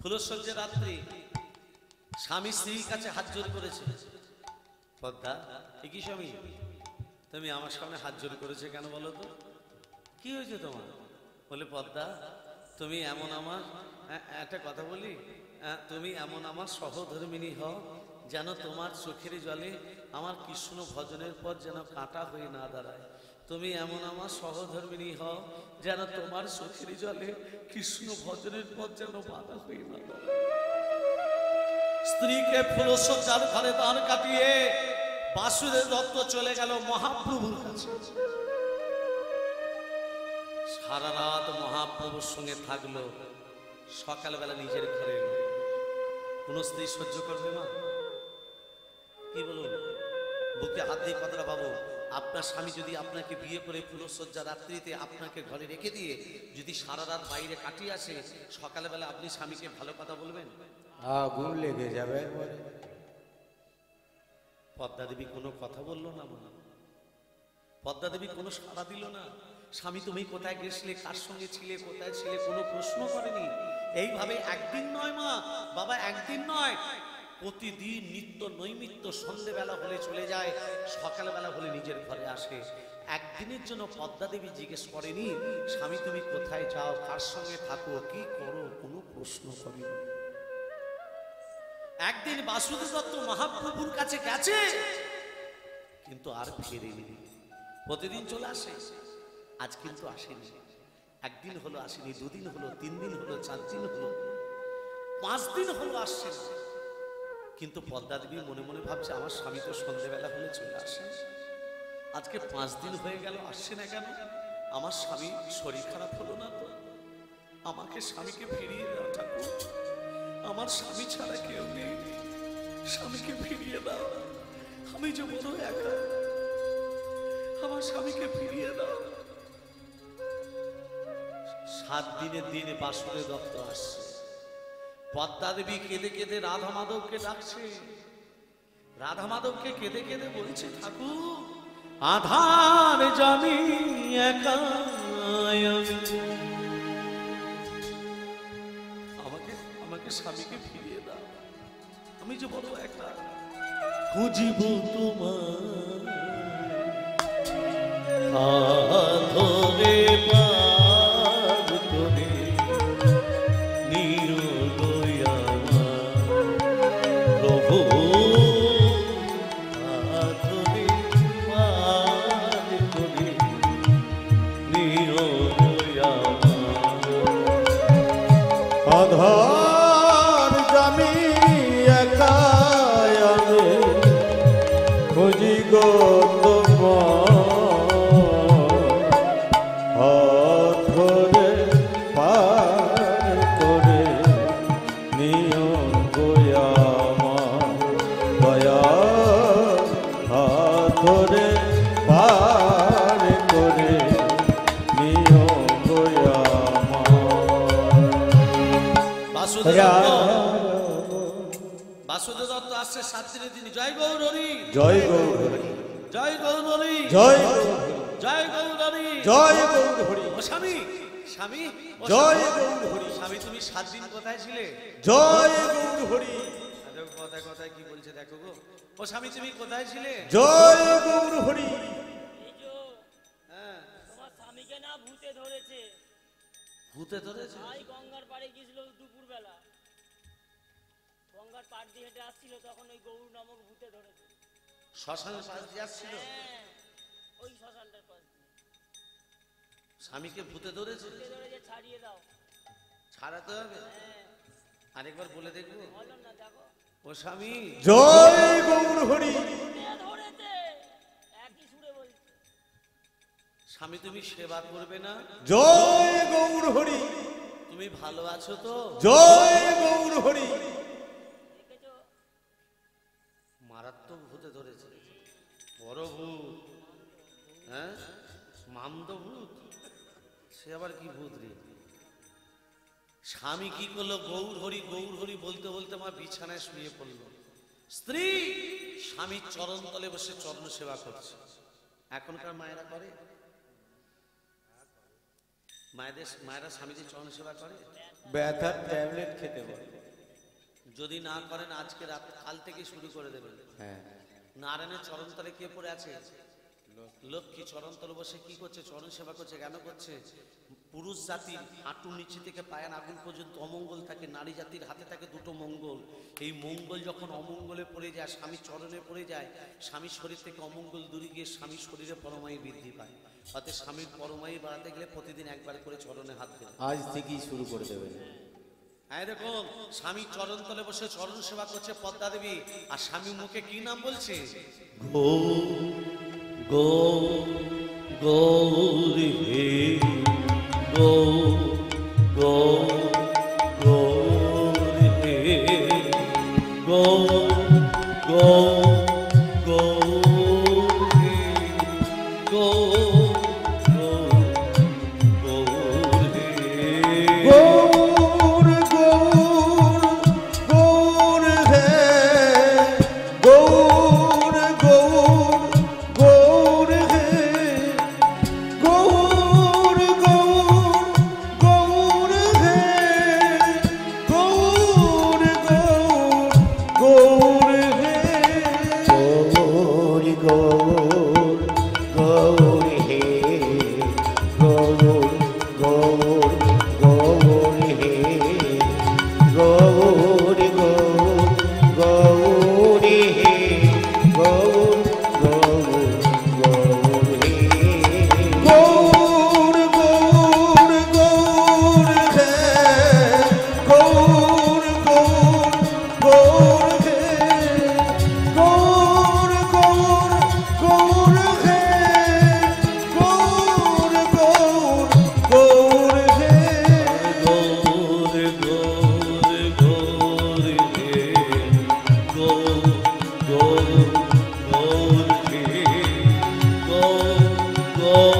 ফুলসজ্জা রাত্রি স্বামী স্ত্রীর কাছে হাত জোর করেছে। পদ্মা, কি স্বামী, তুমি আমার সামনে হাত জোর করেছে কেন বলো তো? কি হয়েছে তোমার? বলে পদ্মা, তুমি এমন আমার, একটা কথা বলি, তুমি এমন আমার সহধর্মিণী হও যেন তোমার চোখের জলে আমার কৃষ্ণ ভজনের পর যেন কাঁটা হয়ে না দাঁড়ায়। তুমি এমন আমার সহধর্মিণী হও যেন তোমার চোখের জলে কৃষ্ণ ভজনের পর যেন বাধা হয়ে না দাঁড়ায়। স্ত্রীকে ফুলসজ্জার ঘরে দাঁড় কাটিয়ে বাসুদেব দত্ত চলে গেল মহাপ্রভুর কাছে। সারা রাত মহাপ্রভুর সঙ্গে থাকলো, সকালবেলা নিজের ঘরে এলো। কোন স্ত্রী সহ্য করবে মা? কি বলুন, বুকে হাত দিয়ে কথাটা ভাবো। আপনার স্বামী যদি আপনাকে বিয়ে করে ফুলসজ্জা রাত্রিতে আপনাকে ঘরে রেখে দিয়ে যদি সারা রাত বাইরে কাটিয়ে আসে, সকালবেলা আপনি স্বামীকে ভালো কথা বলবেন? আগুন লেগে যাবে। পদ্মা দেবী কোনো কথা বললো না মা। পদ্মা দেবী কোনো সাড়া দিল না। স্বামী তুমি কোথায় গেছিলে, কার সঙ্গে ছিলে, কোথায় ছিলে, কোনো প্রশ্ন করেনি। এইভাবে একদিন নয় মা, বাবা একদিন নয়, প্রতিদিন নিত্য নৈমিত্য সন্ধ্যেবেলা হলে চলে যায়, সকালবেলা হলে নিজের ঘরে আসে। একদিনের জন্য পদ্মা দেবী জিজ্ঞেস করেনি স্বামী তুমি কোথায় যাও, কার সঙ্গে থাকো, কি করো, কোনো প্রশ্ন করেনি। একদিন বাসুদেব দত্ত মহাপ্রভুর কাছে গেছে, কিন্তু আর ফেরেনি। প্রতিদিন চলে আসে, আজ কিন্তু আসেনি। একদিন হলো আসেনি, দুদিন হলো, 3 দিন হলো, 4 দিন হলো, 5 দিন হলো আসছে। কিন্তু পদ্মা দেবী মনে মনে ভাবছে আমার স্বামী তো সন্ধ্যেবেলা হলে চলে আসে, আজকে 5 দিন হয়ে গেল আসছে না কেন? আমার স্বামী শরীর খারাপ হলো না তো? আমাকে স্বামীকে ফিরিয়ে দাও ঠাকুর, আমার স্বামী ছাড়া কেউ নেই, স্বামীকে ফিরিয়ে দাও, আমি যে বড় একা, আমার স্বামীকে ফিরিয়ে দাও। 7 দিনের দিন বাসুদেব দত্ত আসছে। পদ্মা দেবী কেঁদে কেঁদে রাধা মাধবকে ডাকছে। রাধা মাধবকে কেঁদে কেঁদে বলছে ঠাকুর আধার জানি একা, আমাকে আমাকে স্বামীকে ফিরিয়ে দাও, আমি যে বড় একা, খুঁজিব তোমার ধরে পার করে নিও দয়া প্রভু, ধরে পার করে নিও দয়া। আধার জানি একা আমি খুঁজি গো তোমার, হাত ধরে পার করে নিও গয়া দয়া, হাত ধরে পার করে নিও গয়া। বাসুদেব দত্ত আসছে 7 দিনের দিন। জয় গৌর হরি, জয় গৌর হরি, জয় গৌর হরি, জয় জয় গৌর হরি, জয় গৌর হরি। ও স্বামী, স্বামী, জয় গৌর হরি। স্বামী তুমি 7 দিন কোথায় ছিলে? জয় গৌর হরি। কথায় কথায় কি বলছে দেখো গো। ও স্বামী তুমি কোথায় ছিলে? জয় গৌর হরি। হ্যাঁ, তোমার স্বামীকে না ভূতে ধরেছে। ভূতে ধরেছে? ভাই গঙ্গার পাড়ে গিয়েছিল দুপুর বেলা, গঙ্গার পাড় দিয়ে হেঁটে আসছিল, তখন ওই গৌর নামক ভূতে ধরেছে। শ্মশানের পাশ দিয়ে আসছিল, হ্যাঁ, ওই শ্মশানটার পাশ দিয়ে স্বামীকে ভূতে ধরেছে। ভূতে ধরেছে, ছাড়িয়ে দাও। ছাড়াতে হবে, হ্যাঁ, আরেকবার বলে দেখবো। বলো না, দেখো ও স্বামী, জয় গৌর হরি। ভূতে ধরেছে, একই সুরে বলছে। স্বামী তুমি সেবা করবে না? জয় গৌর হরি। তুমি ভালো আছো তো? জয় গৌর হরি। দেখেছো? মারাত্মক ভূতে ধরেছে, বড় ভূত। হ্যাঁ, মামদ ভূত, সে আবার কি ভূত রে? স্বামী কি করলো? গৌর হরি গৌর হরি বলতে বলতে আমার বিছানায় শুয়ে পড়লো। স্ত্রী স্বামীর চরণ তলে বসে চরণ সেবা করছে। এখনকার মায়েরা করে? মায়েরা স্বামীদের চরণ সেবা করে? ব্যথার ট্যাবলেট খেতে বলে। যদি না করেন আজকে রাত কাল থেকে শুরু করে দেবেন। হ্যাঁ, নারায়ণের চরণতলে কে পড়ে আছে? লক্ষ্মী চরণতলে বসে কি করছে? চরণ সেবা করছে। কেন করছে? পুরুষ জাতির হাঁটুর নিচে থেকে পায়ান আগুন পর্যন্ত অমঙ্গল থাকে, নারী জাতির হাতে থাকে দুটো মঙ্গল। এই মঙ্গল যখন অমঙ্গলে পড়ে যায়, স্বামী চরণে পড়ে যায়, স্বামীর শরীর থেকে অমঙ্গল দূরে গিয়ে স্বামীর শরীরে পরমায়ু বৃদ্ধি পায়। অর্থাৎ স্বামীর পরমায়ু বাড়াতে গেলে প্রতিদিন একবার করে চরণে হাত দেবে। আজ থেকেই শুরু করে দেবেন। হ্যাঁ দেখুন, স্বামী চরণ তলে বসে চরণ সেবা করছে পদ্মা দেবী, আর স্বামী মুখে কি নাম বলছে? গো গো গৌরী হে, গো গো গৌরী হে, গো গো গৌরী, গো গো গৌরী। গৌর গৌর গৌর হে, গৌর গৌর গৌর হে, গৌর গৌর গৌর হে, গৌর গৌর গৌর হে, গৌর গৌর গৌর হে, গৌর গৌর গৌর হে, গৌর গৌর গৌর হে, গৌর গৌর গৌর হে, গৌর গৌর গৌর হে, গৌর গৌর গৌর হে, গৌর গৌর গৌর হে, গৌর গৌর গৌর হে, গৌর গৌর গৌর হে, গৌর গৌর গৌর হে, গৌর গৌর গৌর হে, গৌর গৌর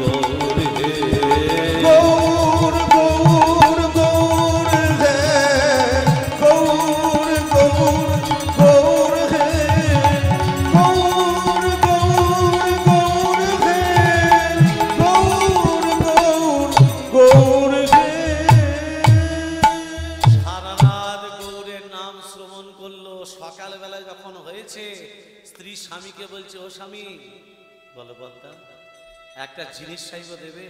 গৌর হে। গৌর গৌর গৌর হে, গৌর গৌর গৌর হে, গৌর গৌর গৌর হে, গৌর গৌর গৌর হে। সারা রাত গৌরের নাম শ্রবণ করলো। সকালবেলা যখন হয়েছে, স্ত্রী স্বামীকে বলছে, ও স্বামী, বলো পদ্মা, একটা জিনিস চাইব, দেবে?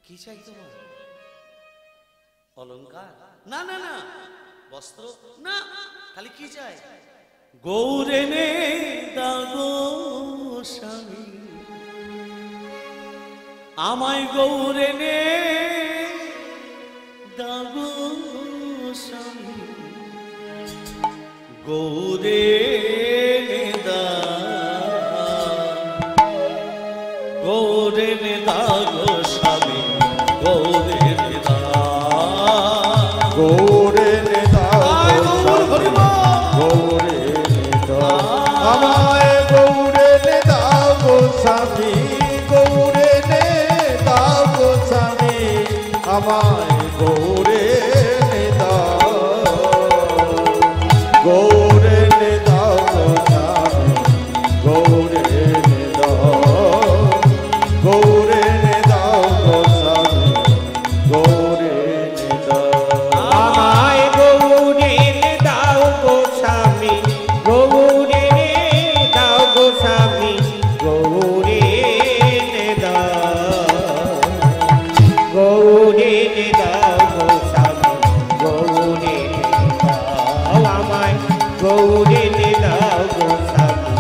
কি চাই তোমার? অলংকার? না না না। বস্ত্র? না। খালি কি চাই? গৌরে নে দাগো স্বামী, আমায় গৌরে নে দাগো স্বামী, গৌরে নে দা, গৌরে নে দাগো স্বামী, গৌরে নে দা। গৌরে নে দাও গৌরে নে দাও, আমায় গৌরে নে দাও গো স্বামী, গৌরে নে দাও গো স্বামী, আমায় গৌরে নে দাও, গৌরে নে দাও গো স্বামী, গৌরে নে দাও, গৌরে নে দাও গো স্বামী, গৌরে নে দাও। আমায় গৌরে দাও গো স্বামী, গৌরে দাও গো স্বামী, গৌরে দাও, গৌরে দাও গো স্বামী, গৌরে দাও, আমায় গৌরে দাও গো স্বামী,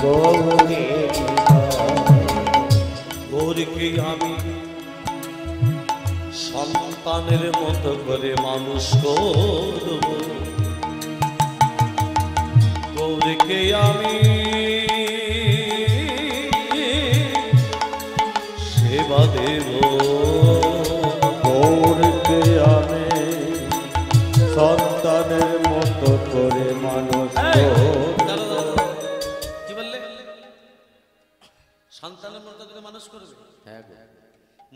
গৌরে দাও। গৌরকে আমি সন্তানের মতো করে মানুষ করব, গৌরকে আমি সেবা দেব। গৌরকে আমি সন্তানের মতো করে মানুষ করব। কি বললে? সন্তানের মতো করে মানুষ করবে? হ্যাঁ গো।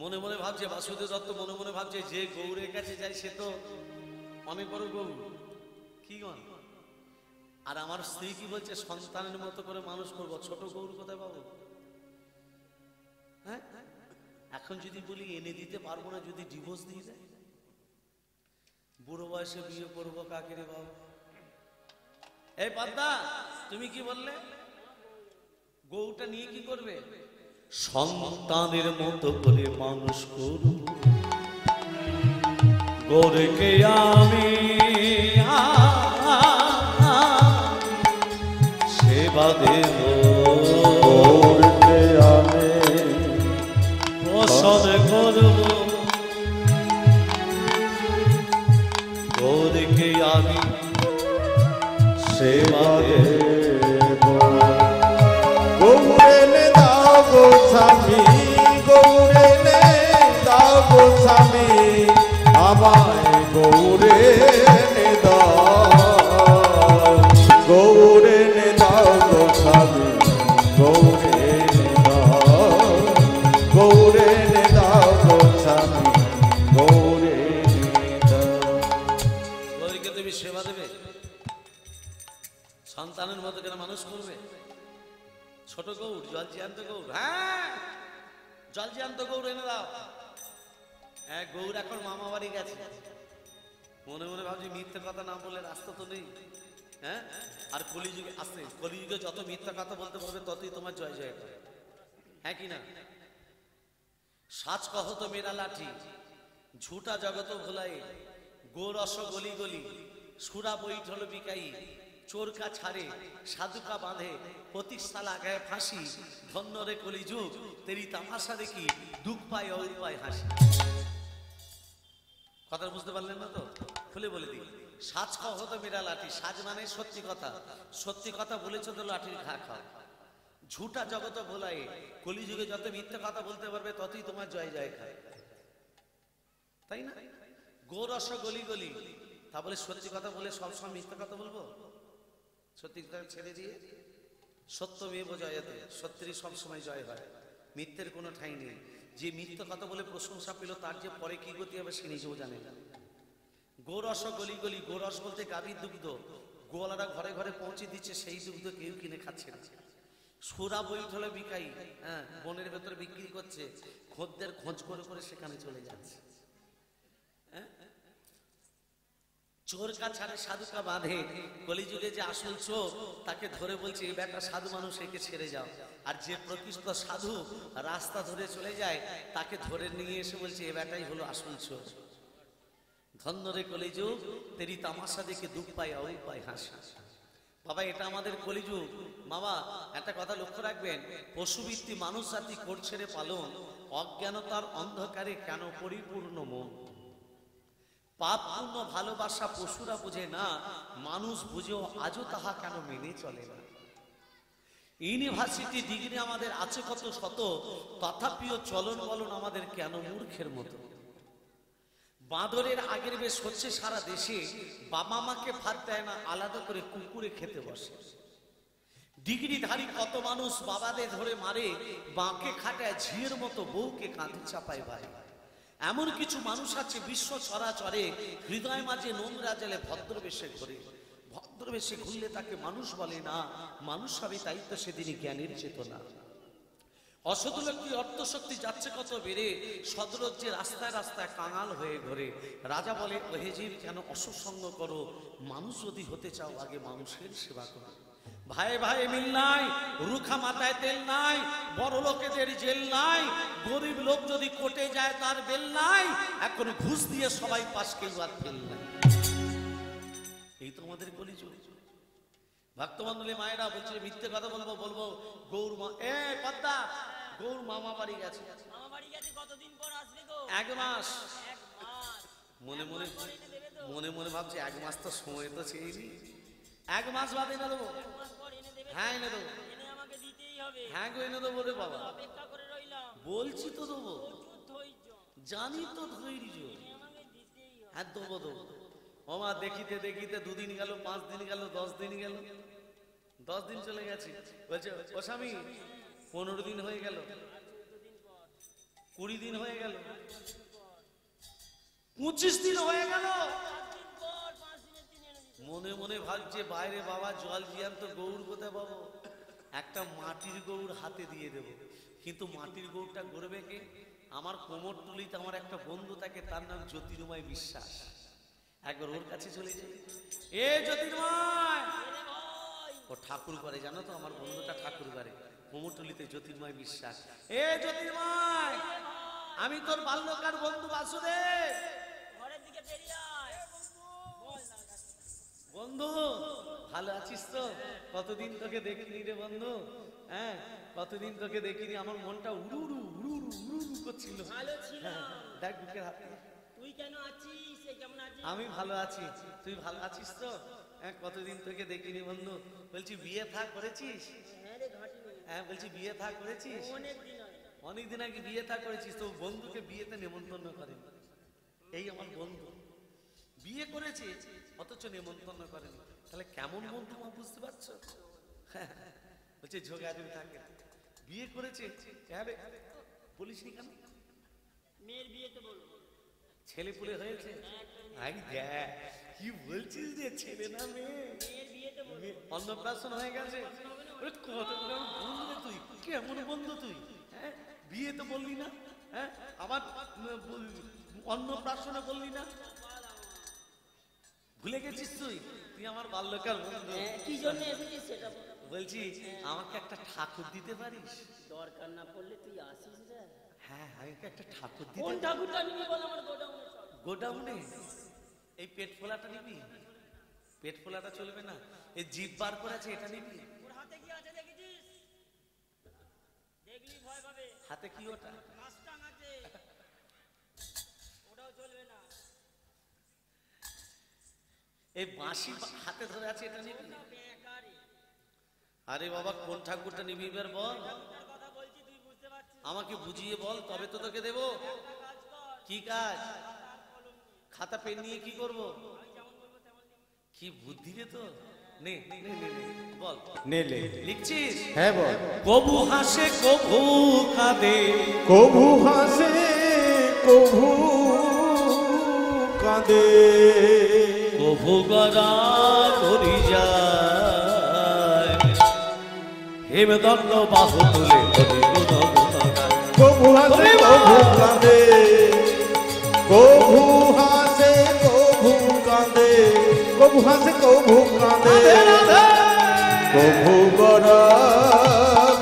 মনে মনে ভাবছে, বাসুদেব দত্ত মনে মনে ভাবছে, যে গৌরের কাছে যায় সে তো অনেক বড় গৌর। কি গণ? আর আমার স্ত্রী কি বলছে? সন্তানের মতো করে মানুষ করবো। ছোট গৌর কোথায় পাবো? হ্যাঁ, এখন যদি বলি এনে দিতে পারবো না, যদি ডিভোর্স দিয়ে দেয়, বুড়ো বয়সে বিয়ে করবো কাকে রে বাবা? এই পাদ্দা, তুমি কি বললে? গৌটা নিয়ে কি করবে? সন্তানের মতো করে মানুষ করব, গৌরকে আমি সেবা দেব, গৌরকে আমি পোষণ করব, গৌরকে আমি সেবা দেব। গৌরে নে দাও গো স্বামী, গৌরে নে দাও গো স্বামী, আমায় গৌরে নে দাও, গৌরে নে দাও গো স্বামী, গৌরে নে দাও, গৌরে নে দাও গো স্বামী, গৌরে নে দাও। গৌরীকে তুমি সেবা দেবে, সন্তানের মতো কেন মানুষ করবে? ছোট গৌর, জল জিয়ান্ত গৌর, হ্যাঁ জল জিয়ান্ত গৌর এনে দাও। হ্যাঁ, গৌর এখন মামা বাড়ি গেছে, মনে মনে ভাবছি মিথ্যে কথা না বলে রাস্তা তো নেই। হ্যাঁ, আর কলিযুগে আসছে, কলিযুগে যত মিথ্যা কথা বলতে পারবে ততই তোমার জয় জয় হবে। হ্যাঁ কি না? সাচ কহ তো মেরা লাঠি, ঝুটা জগত ভোলাই, গোরস গলি গলি, সুরা বৈঠল বিকাই, চোরকা ছাড়ে সাধুকা বাঁধে, প্রতীকশালা গায়ে ফাঁসি, ধন্য রে কলি যুগ, তেরি তামাশা দেখি দুঃখ পায় অর পায় হাসি। কথা বুঝতে পারলেন না তো? খুলে বলে দিই, সাজ খাওয়া হতো মেরা লাঠি, সাজ মানে সত্যি কথা, সত্যি কথা বলেছ তো লাঠির ঘা খাও। ঝুটা জগত ভোলাই, কলিযুগে যত মিথ্যা কথা বলতে পারবে ততই তোমার জয় জয় খায়, তাই না? গোরস গলি গলি, তা বলে সত্যি কথা বলে সবসময় মিথ্যা কথা বলবো? সত্যি কথা ছেড়ে দিয়ে সত্য মেয়ে জয়তে, সত্যেরই সবসময় জয় হয়, মিথ্যের কোনো ঠাঁই নেই। যে মিথ্যা কথা বলে প্রশংসা পেল তার যে পরে কি গতি হবে সে নিজেও জানে না। গোরস গলি গলি, গোরস বলতে গাভীর দুগ্ধ, গোয়ালারা ঘরে ঘরে পৌঁছে দিচ্ছে, সেই দুগ্ধ কেউ কিনে খাচ্ছে না। সুরা বৈঠলে বিকাই, হ্যাঁ বনের ভেতরে বিক্রি করছে, খদ্দের খোঁজ করে করে সেখানে চলে যাচ্ছে। চোর কা ছাড়ে সাধুকা বাঁধে, কলিযুগে যে আসল চোর তাকে ধরে বলছে এই বেটা সাধু মানুষ, একে ছেড়ে যাও। আর যে প্রকৃত সাধু রাস্তা ধরে চলে যায় তাকে ধরে নিয়ে এসে বলছে এ বেটাই হলো আসল চোর। ধন্য রে কলিযুগ, তেরি তামাশা দেখে দুঃখ পায় ওই পায় হাসি। বাবা এটা আমাদের কলিযুগ। বাবা একটা কথা লক্ষ্য রাখবেন, পশুবৃত্তি মানুষ জাতি করছে রে পালন, অজ্ঞানতার অন্ধকারে কেন পরিপূর্ণ মন। পাপ পূর্ণ ভালোবাসা পশুরা বুঝে না, মানুষ বুঝেও আজও তাহা কেন মেনে চলে না। ইউনিভার্সিটি ডিগ্রি আমাদের আছে কত শত, তথাপিও চলন বলন আমাদের কেন মূর্খের মতো। বাঁদরের আগের বেশ হচ্ছে সারা দেশে, বাবা মাকে ভাত দেয় না, আলাদা করে কুকুরে খেতে বসে। ডিগ্রিধারী কত মানুষ বাবাদের ধরে মারে, বাঁকে খাটায় ঝিয়ের মতো বউকে কাঁধে চাপায় ভাই। এমন কিছু মানুষ আছে বিশ্ব চরাচরে, হৃদয় মাঝে নোংরা জেলে ভদ্রবেশে ঘরে। ভদ্রবেশে ঘুরলে তাকে মানুষ বলে না, মানুষ হবে তাই তো সেদিনই জ্ঞানের চেতনা। অসদলক্ষ্মী অর্থশক্তি যাচ্ছে কত বেড়ে, সদরজ্জে রাস্তায় রাস্তায় কাঙাল হয়ে ঘরে। রাজা বলে ওহে জীব কেন অসৎসঙ্গ করো, মানুষ যদি হতে চাও আগে মানুষের সেবা করো। ভাই ভাই মিল নাই, রুখা মাথায় তেল নাই, বড় লোকেদের জেল নাই, গরিব লোক যদি কোটে যায় তার বেল নাই, এখন ঘুষ দিয়ে সবাই পাশ কেউ আর ফেল নাই। এই তো আমাদের কলিযুগ। ভক্তবন্ধুলি মায়েরা বলছে মিথ্যে কথা বলবো বলবো, গৌর মা এ পদ্মা, গৌর মামা বাড়ি গেছে। মামা বাড়ি গেছে, কতদিন পর আসবে গো? 1 মাস। 1 মাস। মনে মনে পর এনে দেবে তো? মনে মনে ভাবছি 1 মাস তো সময় তো চেয়েছি, 1 মাস বাদে এনে দেবো। 1 মাস পর এনে দেবে তো? হ্যাঁ এনে দেবো, এনে আমাকে দিতেই হবে। হ্যাঁ গো এনে দেবো রে বাবা, অপেক্ষা করে রইলাম। বলছি তো দেবো, প্রচুর ধৈর্য, জানি তো ধৈর্য। এনে আমাকে দিতেই হবে। হ্যাঁ দেবো দেবো। ও মা দেখিতে দেখিতে 2 দিন গেল, 5 দিন গেল, 10 দিন গেল, 10 দিন চলে গেছে। বলছে ও স্বামী 15 দিন হয়ে গেল, 20 দিন হয়ে গেল, 25 দিন হয়ে গেল। 5 দিন পর 5 দিনের দিন এনে দিতে। মনে মনে ভাবছে বাইরে বাবা জল জিয়ান্ত গৌর কোথায় পাবো, একটা মাটির গৌর হাতে দিয়ে দেব। কিন্তু মাটির গৌরটা গড়বে কে? আমার কোমরটুলিতে আমার একটা বন্ধু থাকে, তার নাম জ্যোতির্ময় বিশ্বাস। একবার ওর কাছে চলে যাই, এ জ্যোতির্ময়, ও ঠাকুর করে, জানো তো আমার বন্ধুটা ঠাকুর করে কোমরটুলিতে, জ্যোতির্ময় বিশ্বাস। এ জ্যোতির্ময়, আমি তোর বাল্যকার বন্ধু বাসুদেব। ঘরের দিকে বেরিয়ে আয়। বন্ধু ভালো আছিস তো? কতদিন তোকে দেখিনি রে বন্ধু, হ্যাঁ কতদিন তোকে দেখিনি, আমার মনটা উড়ুরু উড়ুরু উড়ুরু করছিল। ভালো ছিলাম। দেখ বুকের হাতে। তুই কেন আছিস? এই কেমন আছিস? আমি ভালো আছি, তুই ভালো আছিস তো? হ্যাঁ কতদিন তোকে দেখিনি বন্ধু। বলছি বিয়ে থা করেছিস? হ্যাঁ রে ঘাটিনি। হ্যাঁ বলছি বিয়ে থা করেছিস? অনেক দিন আগে। অনেকদিন আগে বিয়ে থা করেছিস, তো বন্ধুকে বিয়েতে নেমন্তন্ন করেন। এই আমার বন্ধু বিয়ে করেছে অথচ নেমন্তন্ন করেন, তাহলে কেমন বন্ধু মা বুঝতে পারছো? বলছে যোগাযোগ থাকে, বিয়ে করেছে। হ্যাঁ রে, বলিসনি কেন? মেয়ের বিয়েতে বলবো। ছেলে পুলে হয়েছে? আই দেখ কি বলছিস রে, ছেলে না মেয়ে? মেয়ের বিয়েতে বলবো। অন্নপ্রাশন হয়ে গেছে। ওরে কত বড় বন্ধু রে তুই, কেমন বন্ধু তুই? হ্যাঁ বিয়ে তো বললি না, হ্যাঁ আবার অন্নপ্রাশনে বললি না, ভুলে গেছিস তুই? তুই আমার বাল্যকার বন্ধু। হ্যাঁ, কি জন্য এসেছিস সেটা বল। বলছি আমাকে একটা ঠাকুর দিতে পারিস? দরকার না পড়লে তুই আসিস রে। হ্যাঁ আমাকে একটা ঠাকুর কোন দিতে। ঠাকুরটা নিবি বল, আমার গোডাউনে সব। গোডাউনে এই পেট ফোলাটা নিবি? পেট ফোলাটা চলবে না, এই জিভ বার করেছে এটা নিবি? ওর হাতে কি আছে দেখেছিস? দেখলি ভয় পাবে। হাতে কি ওটা? মাস্টাং আছে, ওটাও চলবে না। এই বাঁশি হাতে ধরে আছে এটা নিবি? বেকারি। আরে বাবা কোন ঠাকুরটা নিবি এবার বল, ঠাকুরটার কথা বলছি, তুই বুঝতে পারছিস? আমাকে বুঝিয়ে বল, তবে তো তোকে দেবো। একটা কাজ কর, কি কাজ? কলম নিয়ে। খাতা পেন নিয়ে কি করব? আমি যেমন বলবো তেমন লিখবি। কি বুদ্ধি রে তো, নে নে নে নে, বল নেলে লিখছিস? হ্যাঁ বল। কবু হাসে কবু কাঁদে, কভু হাসে কভু কাঁদে, কবু গড়া করি যায়, হেমদণ্ড বাহু তুলে হরি গুণ গুণ গায়। কভু হাসে কভু কাঁদে, কভু হাসে কভু কাঁদে, কভু হাসে কভু কাঁদে, কভু গড়া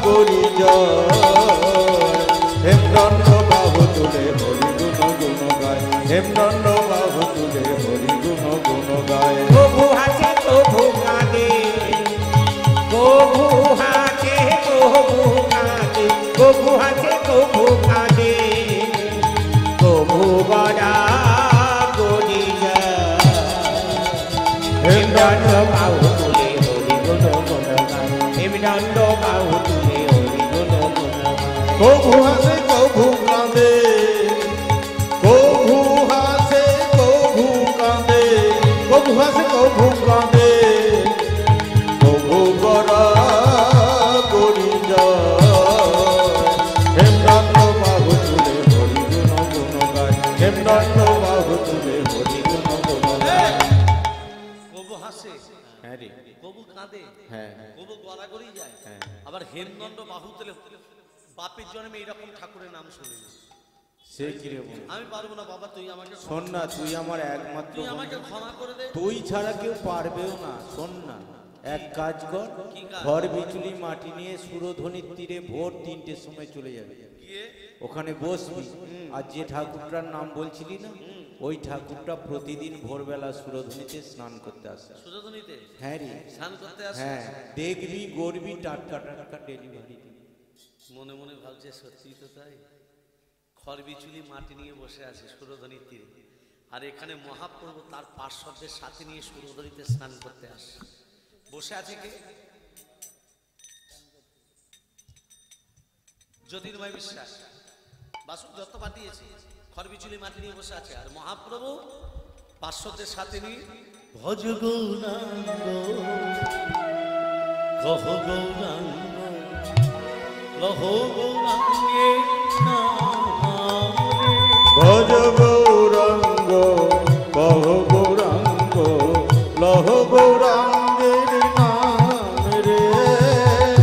করি যায়, হেমদণ্ড বাহু তুলে হরি গুণ গুণ গায়, হেমদণ্ড বাহু তুলে হরি গুণ গুণ গায়। কভু হাসে কভু কাঁদে, কভু হাসে কভু কাঁদে, কভু হাসে কভু কাঁদে, কভু গড়া করি যায়, হেমদণ্ড বাহু তুলে হরি গুণ গুণ গায়, হেমদণ্ড বাহু তুলে হরি গুণ গুণ গায়। কভু হাসে কভু কাঁদে, কভু হাসে কভু কাঁদে, কভু হাসে কভু কাঁদে, কভু গড়া করি যায়, হেমদণ্ড বাহু তুলে হরি গুণ গুণ গায়, হেমদণ্ড বাহু তুলে হরি গুণ গুণ গায়। কবু হাসে, হ্যাঁ রে, কবু কাঁদে, হ্যাঁ কবু গড়াগড়ি যায়, হ্যাঁ। আবার হেমদণ্ড বাহু তুলে। বাপের জন্মে এইরকম ঠাকুরের নাম শুনিনি। সে কি রে বল? আমি পারবো না বাবা, তুই আমাকে শোন না, তুই আমার একমাত্র তুই আমাকে বন্ধু। ক্ষমা করে দে। তুই ছাড়া কেউ পারবেও না। শোন না, এক কাজ কর, কি কাজ? ঘর বিচুলি মাটি নিয়ে সুরধ্বনির তীরে ভোর 3টের সময় চলে যাবে, গিয়ে ওখানে বসবি, আর যে ঠাকুরটার নাম বলছিলি না, ওই ঠাকুরটা প্রতিদিন ভোরবেলা সুরধ্বনিতে স্নান করতে আসে। সুরধনীতে হ্যাঁ রে, স্নান করতে আসে। হ্যাঁ দেখবি গড়বি, টাটকা টাটকা ডেলিভারি। মনে মনে ভাবছে সত্যি তো তাই, খড় বিচুলি মাটি নিয়ে বসে আছে সুরধনীর তীরে, আর এখানে মহাপ্রভু তার পার্শ্বদের সাথে নিয়ে সুরধনীতে স্নান করতে আসে। বসে আছে কে? জ্যোতির্ময় বিশ্বাস, বাসু দত্ত পাঠিয়েছে, খড় বিচুলি মাটি নিয়ে বসে আছে, আর মহাপ্রভু পার্শ্বদের সাথে নিয়ে ভজ গৌরাঙ্গ কহ গৌরাঙ্গ লহ গৌরাঙ্গে নাম রে। ভজ গৌরাঙ্গ কহ গৌরাঙ্গ লহ গৌরাঙ্গের নাম রে,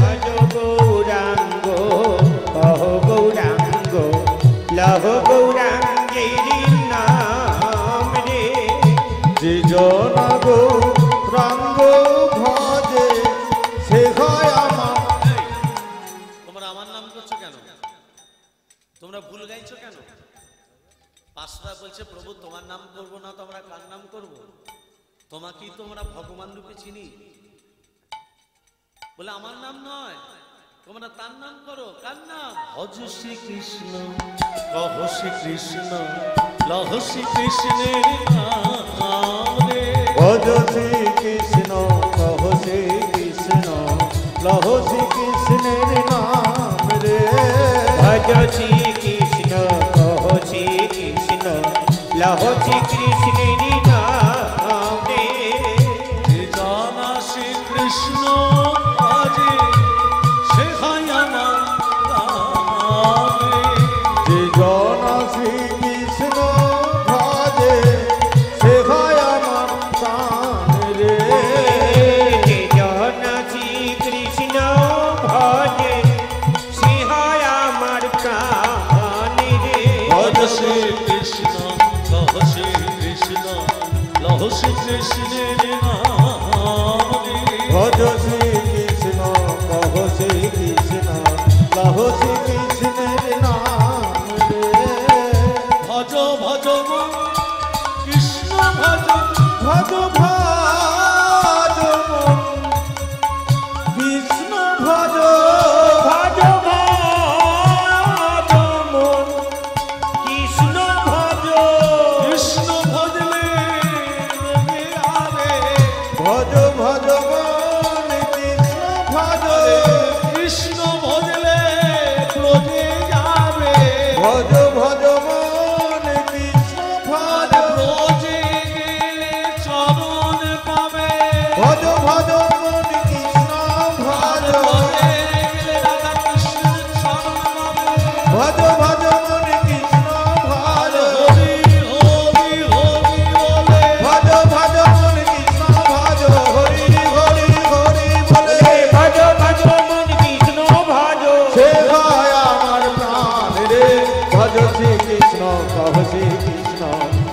ভজ গৌরাঙ্গ কহ লহ গৌরাঙ্গের নাম রে যে জন গৌরাঙ্গ ভজে সে হয় আমার। তোমরা আমার নাম করছো কেন? তোমরা ভুল গাইছো কেন? পাঁচটা বলছে প্রভু তোমার নাম করবো না তো আমরা কার নাম করব? তোমাকেই তোমরা ভগবান রূপে চিনি, বলে আমার নাম নয়, তোমরা তার নাম করো। কার নাম? ভজ শ্রী কৃষ্ণ, কহ শ্রী কৃষ্ণ, লহ শ্রী কৃষ্ণের নাম রে। ভজ শ্রী কৃষ্ণ কহ শ্রী কৃষ্ণ লহ শ্রী কৃষ্ণের নাম রে। ভজ শ্রী কৃষ্ণ কহ শ্রী কৃষ্ণ লহ শ্রী কৃষ্ণের নাম রে যে জানা শ্রী কৃষ্ণ আজে সে হয় আমার নাম রে। যে জন শ্রী কৃষ্ণ ভজে সে হয় আমার প্রাণ রে। যে জন শ্রী কৃষ্ণ ভজে সে হয় আমার প্রাণ রে ভজ শ্রী কৃষ্ণ কহ শ্রী কৃষ্ণ লহ শ্রী কৃষ্ণের নাম রে। ভজ শ্রী কৃষ্ণ কহ শ্রী কৃষ্ণ লহ শ্রী কৃষ্ণের নাম রে। ভজ ভজ গো কৃষ্ণ ভজ, ভজ ভজ মন কৃষ্ণ ভজ। ভজ ভজ মন কৃষ্ণ ভজ কৃষ্ণ ভজলে রোগে আরে। ভজ ভজ মন কৃষ্ণ ভজ। কৃষ্ণ ভজলে রোগে যাবে। ভজ ভজ মন কৃষ্ণ ভজ। রোজে গেলে চরণ পাবে। ভজ ভজ মন কৃষ্ণ ভজ। রোজে গেলে রাধা কৃষ্ণের চরণ পাবে। ভজ ভজ মন কৃষ্ণ ভজ। হরি হরি হরি বলে। ভজ ভজ মন কৃষ্ণ ভজ। হরি হরি হরি বলে ভজ ভজ মন কৃষ্ণ ভজ সে হয় আমার প্রাণ রে। ভজ শ্রী কৃষ্ণ কহ শ্রী কৃষ্ণ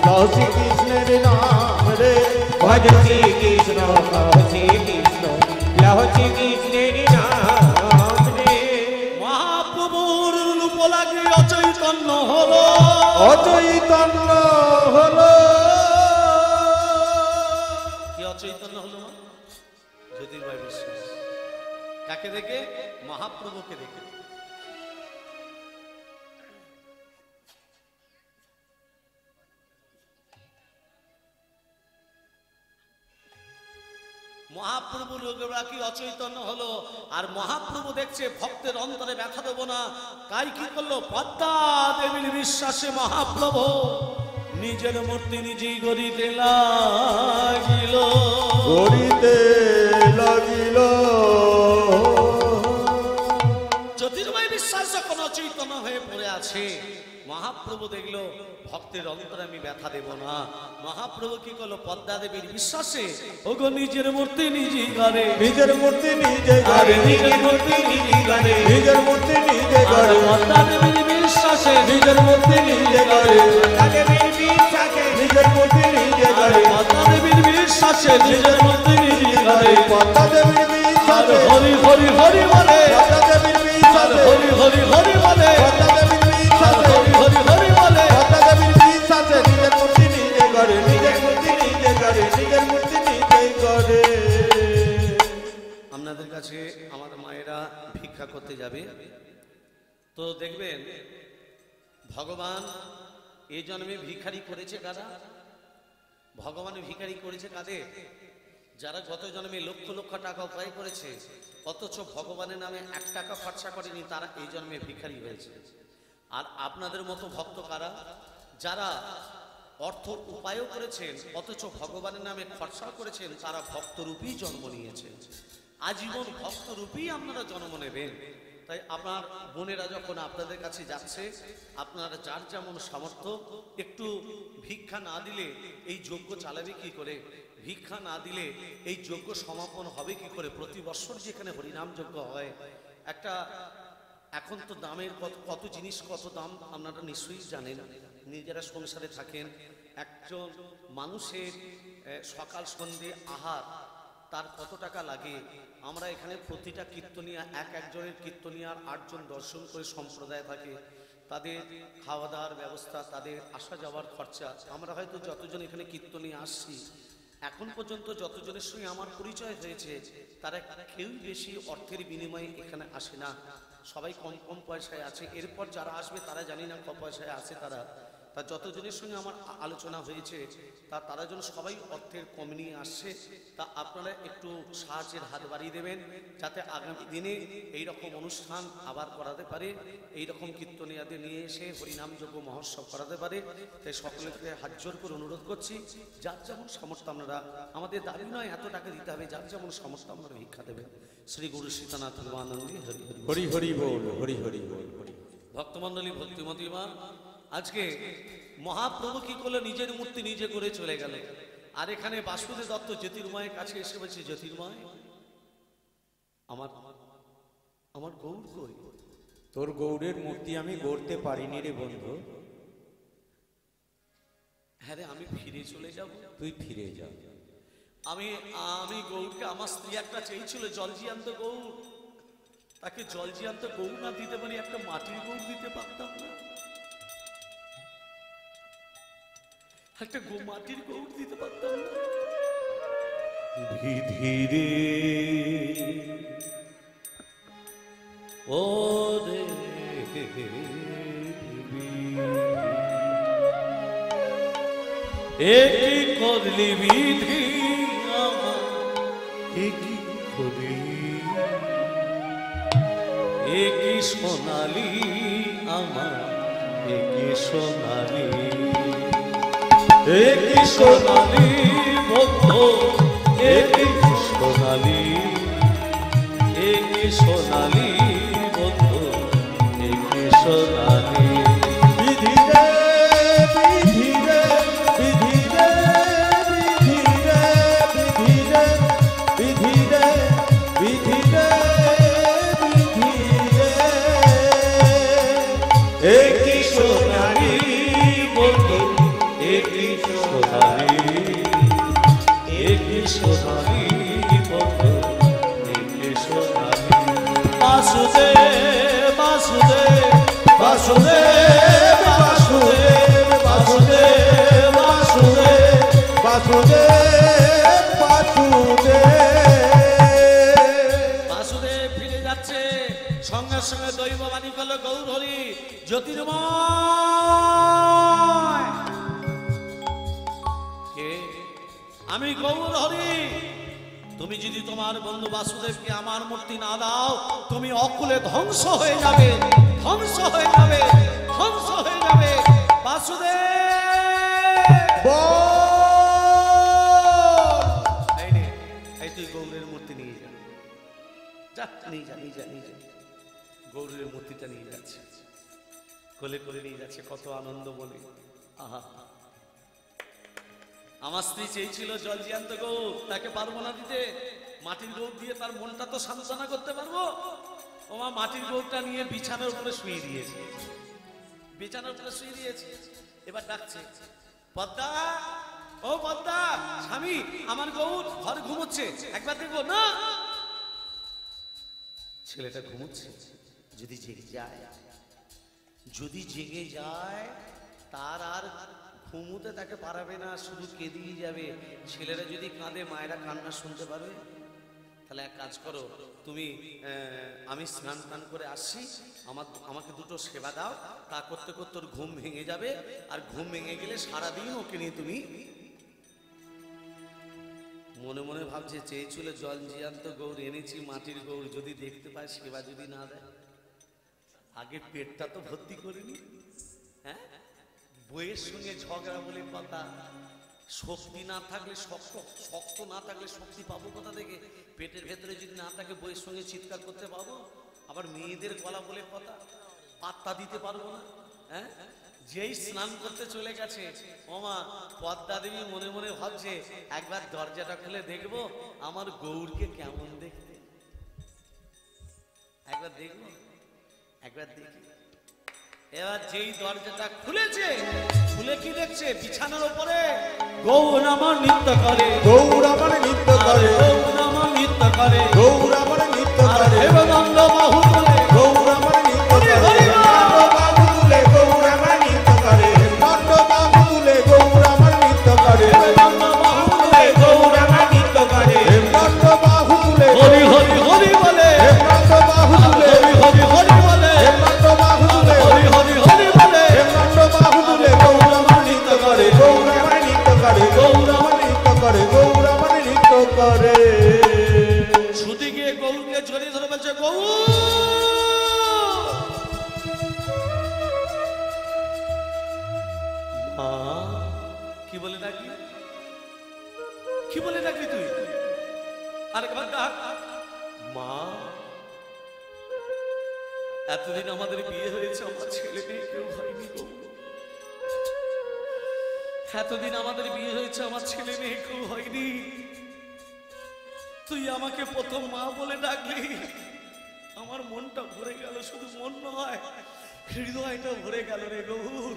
লহ শ্রী কৃষ্ণের নাম রে। ভজ শ্রী কৃষ্ণ কহ শ্রী কৃষ্ণ লহ শ্রী কৃষ্ণের নাম রে মহাপ্রভুর রূপ লাগে অচৈতন্য হলো। অচৈতন্য হলো। কি অচৈতন্য হলো? জ্যোতির্ময় বিশ্বাস। কাকে দেখে? মহাপ্রভুকে দেখে। মহাপ্রভু লোকেরা কি অচৈতন্য হলো, আর মহাপ্রভু দেখছে ভক্তের অন্তরে ব্যথা দেবো না, তাই কি করলো? পদ্মা দেবীর বিশ্বাসে মহাপ্রভু নিজের মূর্তি নিজেই গড়িতে লাগিল। গড়িতে লাগিল। জ্যোতির্ময় বিশ্বাস যখন অচৈতন্য হয়ে পড়ে আছে, মহাপ্রভু দেখলো ভক্তের অন্তরে আমি ব্যথা দেব না। মহাপ্রভু কি করলো? পদ্মা দেবীর বিশ্বাসে ওগো নিজের মূর্তি নিজেই গড়ে। নিজের মূর্তি নিজে আরে গড়ে। নিজের মূর্তি নিজেই গড়ে। নিজের মূর্তি নিজে আর গড়ে। পদ্মা দেবীর বিশ্বাসে নিজের মূর্তি নিজে গড়ে। দেবীর বিশ্বাসে নিজের মূর্তি নিজে আর গড়ে। পদ্মা দেবীর বিশ্বাসে নিজের মূর্তি নিজেই গড়ে। পদ্মা দেবীর আর বিশ্বাসে হরি হরি হরি বলে। পদ্মা দেবীর আর বিশ্বাসে হরি হরি হরি বলে। পদ্মা দেবীর আর বিশ্বাসে হরি হরি হরি বলে। পদ্মা দেবীর বিশ্বাসে নিজের মূর্তি নিজে গড়ে। নিজের মূর্তি নিজে গড়ে। নিজের মূর্তি নিজে গড়ে। আপনাদের কাছে আমার মায়েরা ভিক্ষা করতে যাবে, তো দেখবেন ভগবান এই জন্মে ভিখারি করেছে কারা? ভগবান ভিখারি করেছে কাদের? যারা গত জন্মে লক্ষ লক্ষ টাকা উপায় করেছে, অথচ ভগবানের নামে 1 টাকা খরচা করেনি, তারা এই জন্মে ভিখারি হয়েছে। আর আপনাদের মতো ভক্ত কারা? যারা অর্থ উপায়ও করেছেন, অথচ ভগবানের নামে খরচা করেছেন, তারা ভক্তরূপী জন্ম নিয়েছেন। আজীবন ভক্তরূপী আপনারা জন্ম নেবেন। তাই আপনার বোনেরা যখন আপনাদের কাছে যাচ্ছে, আপনারা যার যেমন সামর্থ্য, একটু ভিক্ষা না দিলে এই যজ্ঞ চালাবে কি করে? ভিক্ষা না দিলে এই যজ্ঞ সমাপন হবে কি করে? প্রতি বছর যেখানে হরিনাম যজ্ঞ হয়, এখন তো দামের কত কত জিনিস কত দাম আপনারা নিশ্চয়ই জানেন, নিজেরা সংসারে থাকেন। একজন মানুষের সকাল সন্ধে আহার তার কত টাকা লাগে। আমরা এখানে প্রতিটা কীর্তনিয়া একজনের কীর্তনিয়ার 8 জন দর্শন করে সম্প্রদায় থাকে, তাদের খাওয়া দাওয়ার ব্যবস্থা, তাদের আসা যাওয়ার খরচা। আমরা হয়তো যতজন এখানে কীর্তনিয়া আসছি, এখন পর্যন্ত যতজনের সঙ্গে আমার পরিচয় হয়েছে, তারা কেউ বেশি অর্থের বিনিময়ে এখানে আসে না, সবাই কম কম পয়সায় আছে। এরপর যারা আসবে তারা জানি না কত পয়সায় আসে তারা। তা যতজনের সঙ্গে আমার আলোচনা হয়েছে তারা যেন সবাই অর্থের কম নিয়ে আসছে। তা আপনারা একটু সাহায্যের হাত বাড়িয়ে দেবেন, যাতে আগামী দিনে এই রকম অনুষ্ঠান আবার করাতে পারে, এই রকম কীর্তনিয়াদের নিয়ে এসে হরিনাম যজ্ঞ মহোৎসব করাতে পারে। তাই সকলকে হাত জোর করে অনুরোধ করছি, যার যেমন সামর্থ্য আপনারা, আমাদের দাবি নয় এত টাকা দিতে হবে, যার যেমন সামর্থ্য আপনারা ভিক্ষা দেবেন। শ্রী গুরু সীতানাথ ভগবানন্দী হরি হরি হরি হরি বল, হরি হরি বল, হরি। ভক্তমণ্ডলী, ভক্তিমতীমা, আজকে মহাপ্রভু কি করলো, নিজের মূর্তি নিজে করে চলে গেল। আর এখানে বাসুদেব দত্ত জ্যোতির্ময়ের কাছে এসে বলছে, জ্যোতির্ময় আমার আমার গৌর কই? তোর গৌরের মূর্তি আমি গড়তে পারিনি রে বন্ধু। হ্যাঁ রে, আমি ফিরে চলে যাব। তুই ফিরে যা। আমি গৌরকে, আমার স্ত্রী একটা চেয়েছিল জলজিয়ান্ত গৌর, তাকে জলজিয়ান্ত গৌর না দিতে পারি, একটা মাটির গৌর দিতে পারতাম না? একটা মাটির গৌর দিতে পারতাম না? ধীরে ও রে একই করলি বিধি আমার, একই করলি, একই সোনালি আমার, একই সোনালি, একই সোনালি বন্ধু, একই সোনালি, একই সোনালি বন্ধু, একই সোনালি। বিধি রে বিধি রে বিধি রে বিধি রে বিধি রে বিধি রে বিধি রে বিধি রে একই সোনালি বন্ধু, একই সোনালি, একই সোনালি বন্ধু, একই সোনালি। বাসুদেব বাসুদেব বাসুদেব বাসুদেব বাসুদেব বাসুদেব বাসুদেব বাসুদেব বাসুদেব ফিরে যাচ্ছে, সঙ্গে সঙ্গে দৈব বাণী করলো, গৌর হরি জ্যোতির্ময় কে? আমি গৌর হরি। তুমি যদি তোমার বন্ধু বাসুদেবকে আমার মূর্তি না দাও, তুমি অকুলে ধ্বংস হয়ে যাবে, ধ্বংস হয়ে যাবে, ধ্বংস হয়ে যাবে। বাসুদেব এই নে, এই তুই গৌরের মূর্তি নিয়ে যা, যা নিয়ে যা, নিয়ে যা, নিয়ে যা। গৌরের মূর্তিটা নিয়ে যাচ্ছে, কোলে করে নিয়ে যাচ্ছে, কত আনন্দ বলে। আহা, আমার স্ত্রী চেয়েছিল জলজিয়ান্ত গৌর, তাকে পারবো না দিতে, মাটির গৌর দিয়ে তার মনটা তো সান্ত্বনা করতে পারবো। ওমা মাটির গৌরটা নিয়ে বিছানার উপরে শুয়ে দিয়েছে, বিছানার উপরে শুয়ে দিয়েছে। এবার ডাকছে, পদ্মা ও পদ্মা, স্বামী আমার গৌর ঘরে ঘুমোচ্ছে, একবার দেখবো না। ছেলেটা ঘুমোচ্ছে, যদি জেগে যায়, যদি জেগে যায় তার আর ঘুমোতে তাকে পারাবে না, শুধু কেঁদেই যাবে। ছেলেরা যদি কাঁদে, মায়েরা কান্না শুনতে পারবে? তাহলে এক কাজ করো, তুমি আমি স্নান টান করে আসছি, আমাকে দুটো সেবা দাও, তা করতে করতে ওর ঘুম ভেঙে যাবে। আর ঘুম ভেঙে গেলে সারাদিন ওকে নিয়ে তুমি মনে মনে ভাবছে, চেয়েছিল জল জিয়ান্ত গৌর, এনেছি মাটির গৌর, যদি দেখতে পায়, সেবা যদি না দেয়। আগে পেটটা তো ভর্তি করিনি, হ্যাঁ? বইয়ের সঙ্গে ঝগড়া বলে কথা, শক্তি না থাকলে, শক্ত না থাকলে শক্তি পাবো কোথা থেকে? পেটের ভেতরে যদি না থাকে, বইয়ের সঙ্গে চিৎকার করতে পাবো? আবার মেয়েদের গলা বলে কথা, পাত্তা দিতে পারবো না, হ্যাঁ? যেই স্নান করতে চলে গেছে, ওমা পদ্মা দেবী মনে মনে ভাবছে, একবার দরজাটা খুলে দেখবো আমার গৌরকে কেমন দেখতে, একবার দেখবো। একবার দেখি। এবার যেই দরজাটা খুলেছে, খুলে কি দেখছে? বিছানার উপরে গৌর আমার নৃত্য করে, গৌর আমার নৃত্য করে, গৌর আমার নৃত্য করে, গৌর আমার নৃত্য আর করে, হেমদণ্ড বাহু তুলে গৌর আমার নৃত্য করে, হরি বল। বাবু তুলে গৌর আমার নৃত্য করে, দণ্ড বাবু তুলে গৌর আমার নৃত্য করে, হেমদণ্ড বাহু তুলে গৌর আমার নৃত্য করে, দণ্ড বাহু তুলে হরি হরি হরি বলে, দণ্ড বাহু তুলে হরি হরি হরি বলে, দণ্ড বাহু তুলে হরি হরি হরি বলে, দণ্ড বাহু তুলে গৌর আমার নৃত্য করে, গৌর আমার নৃত্য করে, গৌর আমার নৃত্য করে, গৌর আমার নৃত্য করে। ছুটি গিয়ে গৌরকে জড়িয়ে ধরে বলছে, গৌর মা। কি বলে ডাকি? কি বলে ডাকি তুই? আরেকবার ডাক, মা। এতদিন আমাদের বিয়ে হয়েছে, আমার ছেলে মেয়ে কেউ হয়নি গো। এতদিন আমাদের বিয়ে হয়েছে, আমার ছেলে মেয়ে কেউ হয়নি। তুই আমাকে প্রথম মা বলে ডাকলি, আমার মনটা ভরে গেল। শুধু মন নয়, হৃদয়টা ভরে গেল রে গৌর,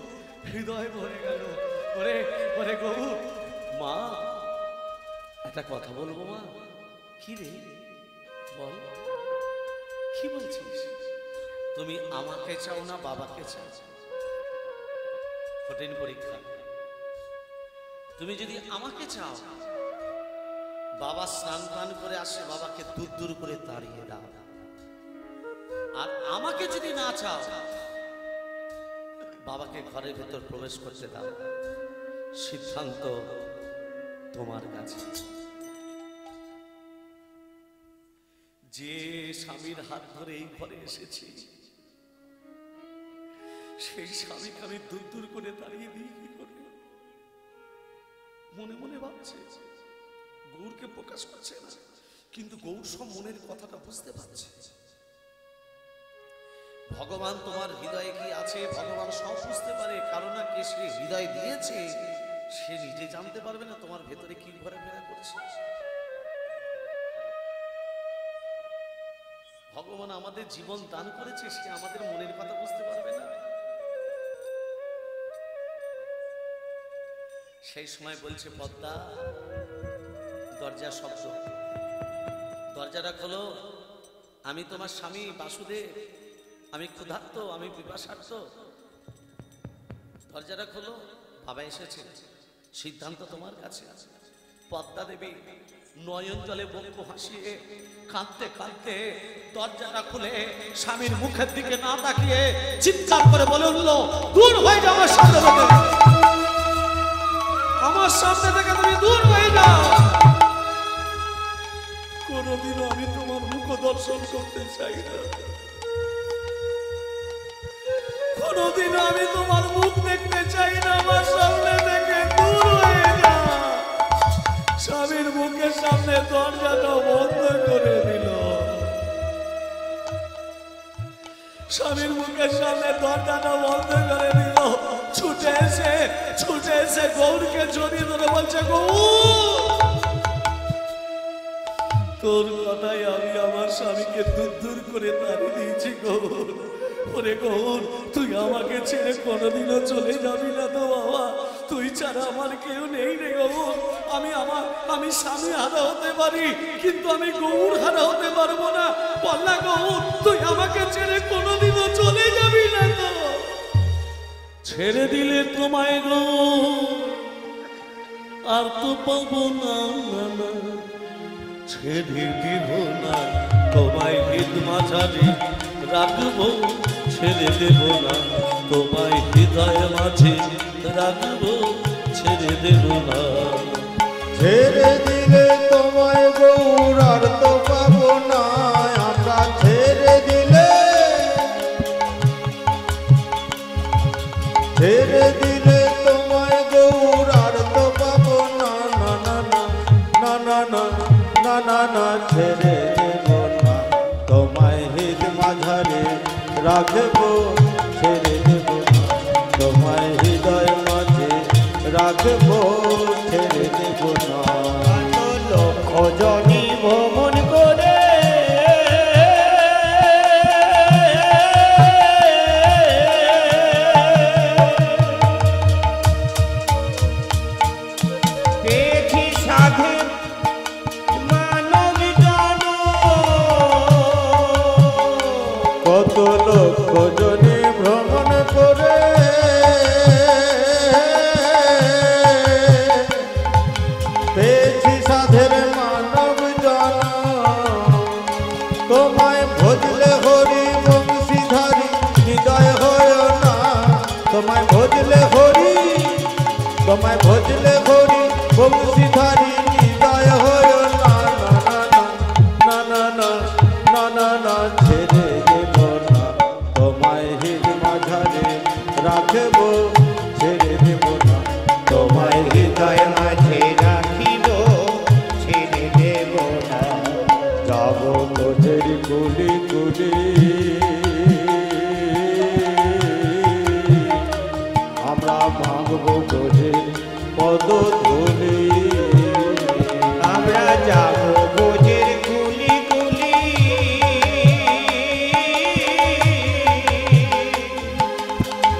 হৃদয় ভরে গেল। ওরে ওরে গৌর, মা একটা কথা বলবো মা। কি রে বল, কি বলছিস? তুমি আমাকে চাও না বাবাকে চাও? কঠিন পরীক্ষা। তুমি যদি আমাকে চাও, বাবা স্নান টান করে আসে, বাবাকে দূর দূর করে তাড়িয়ে দাও। আর আমাকে যদি না চাও, বাবাকে ঘরের ভেতর প্রবেশ করতে দাও। সিদ্ধান্ত তোমার কাছে। যে স্বামীর হাত ধরে এই ঘরে এসেছি, সেই স্বামীকে আমি দূর দূর করে তাড়িয়ে দিই কি করে? মনে মনে ভাবছে, গৌরকে প্রকাশ করছে না, কিন্তু গৌর সব মনের কথাটা বুঝতে পারছে। ভগবান তোমার হৃদয়ে কি আছে, ভগবান সব বুঝতে পারে। কারণ না কে সে হৃদয় দিয়েছে, সে নিজে জানতে পারবে না তোমার ভেতরে কি ঘোরাফেরা করছে। ভগবান আমাদের জীবন দান করেছে, সে আমাদের মনের কথা বুঝতে পারবে না? সেই সময় বলছে, পদ্মা দরজা শব্দ, দরজাটা খোলো। আমি তোমার স্বামী বাসুদেব, আমি ক্ষুধার্ত, আমি পিপাসার্ত। দরজাটা খোলো, বাবা এসেছে, সিদ্ধান্ত তোমার কাছে আছে। পদ্মা দেবী নয়ন জলে বঙ্গ হাসিয়ে কাঁদতে কাঁদতে দরজাটা খুলে স্বামীর মুখের দিকে না তাকিয়ে চিৎকার করে বলে উঠল, দূর হয়ে যাও আমার সামনে থেকে, আমার সামনে থেকে তুমি দূর হয়ে যাও। কোনদিনও আমি তোমার মুখ দর্শন করতে চাই না, কোনদিনও আমি তোমার মুখ দেখতে চাই না, আমার সামনে থেকে দূর হয়ে যাও। স্বামীর মুখের সামনে দরজাটা বন্ধ করে দিল, স্বামীর মুখের সামনে দরজাটা বন্ধ করে দিল। ছুটে এসে গৌরকে জড়িয়ে ধরে বলছে, গৌর তোর কথাই আমি আমার স্বামীকে দূর দূর করে তাড়িয়ে দিয়েছি গৌর। ওরে গৌর, তুই আমাকে ছেড়ে কোনোদিনও চলে যাবি না তো বাবা? তুই ছাড়া আমার কেউ নেই রে গৌর। আমি স্বামী হারা হতে পারি, কিন্তু আমি গৌর হারা হতে পারবো না। বল না গৌর, তুই আমাকে ছেড়ে কোনোদিনও চলে যাবি না তো? ছেড়ে দিলে তোমায় গৌর আর তো পাবো না, ছেড়ে দিব না তোমায় হিত মাঝারে রাখবো, ছেড়ে দেব না তোমায় হৃদয় মাঝে রাখবো, ছেড়ে দেব না। ছেড়ে দিলে তোমায় গৌর আর তো পাবো না আমরা, ছেড়ে দিলে তোমায় গৌর আর তো পাবো না, না না না না না না না না না, ছেড়ে দেব না তোমায় হৃদ মাঝারে রাখবো, ছেড়ে দেব না তোমায় হৃদয় মাঝে রাখবো, ছেড়ে দেব না। লক্ষ জনি ভ্রমণ করে তোমায় ভজলে হরি, তোমায় ভজলে হরি, বংশীধারী হৃদয় হয় না না না না না না না না, ছেড়ে দেব না তোমায় হৃদ মাঝারে রাখব, ছেড়ে দেব না তোমায় হৃদয় মাঝে রাখিব, ছেড়ে দেব না। যাব তোদের কুলি কুলি, আমরা ভাঙব তোদের পদধূলি, আমরা যাব বোঝের কুলি কুলি,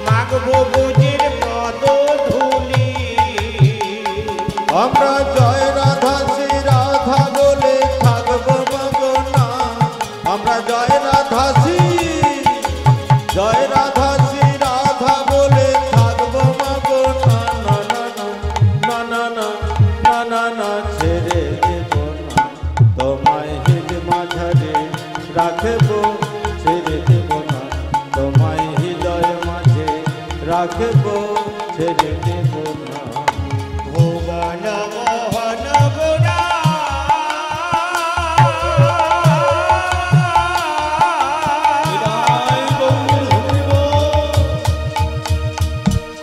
মাগবো বোঝের পদধূলি। আমরা জয় রাধা শ্রী রাধা বলে থাকবো মগনা, আমরা জয় রাধা শ্রী, জয় রাধা শ্রী রাধা বলে থাকবো মগনা, না না না না না না না, ছেড়ে দেব না তোমায় হৃদ মাঝারে রাখবো, ছেড়ে দেব না তোমায় হৃদয় মাঝে রাখবো, ছেড়ে দেব না। ভুবন মোহন গোরা,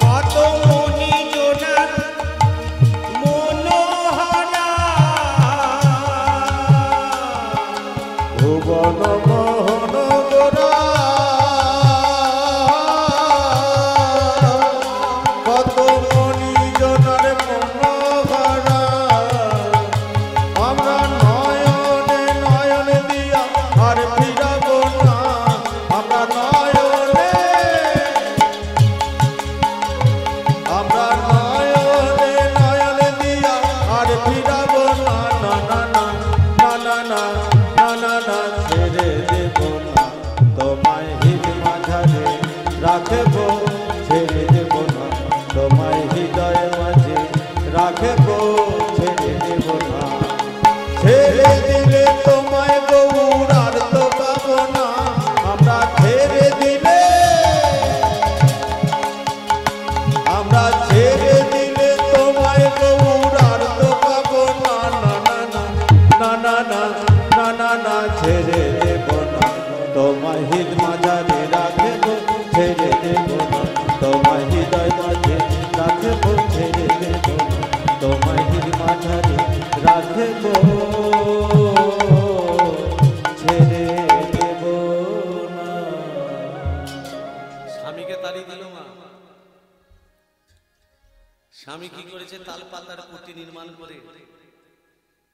কত মনি জোনার মনোহরা, ভুবন মোহন গোরা, কত মনি জনার মনোহরা, আমরা নয়নে নয়ন দিয়া আর ফিরাব না, আমরা নয়নে, আমরা নয়নে নয়ন দিয়া আর ফিরাব না, না না না না না না না না না, ছেড়ে দেব না তোমায় হৃদ মাঝারে রাখব, ছেড়ে দেব না তোমায় হৃদয় মাঝে রাখব, ছেড়ে দেব না। ছেড়ে দিলে তোমায় গৌর আর তো পাবো না, আমরা ছেড়ে দিলে, আমরা ছেড়ে দিলে তোমায় গৌর আর তো পাবো না, না না না না না না না না, ছেড়ে দেব না তোমায় হৃদ মাঝারে রাখব, ছেড়ে দেব না তোমায় হৃদয় মাঝে রাখব, ছেড়ে দেব না তোমায় হৃদ মাঝারে রাখব, ছেড়ে দেব না। স্বামীকে তাড়ি দিল মা। স্বামী কি করেছে? তাল পাতার কুটি নির্মাণ করে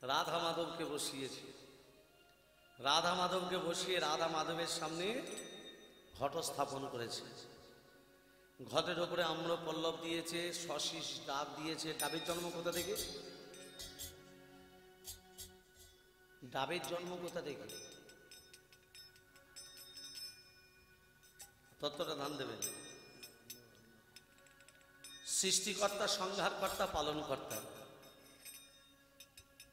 রাধা মাধবকে বসিয়েছে। রাধা মাধবকে বসিয়ে রাধা মাধবের সামনে ঘট স্থাপন করেছে। ঘটের ওপরে আম্র পল্লব দিয়েছে, শশীষ ডাব দিয়েছে। ডাবের জন্ম কোথা থেকে? ডাবের জন্ম কোথা থেকে? তত্ত্বটা ধান দেবেন। সৃষ্টিকর্তা, সংহারকর্তা, পালনকর্তা।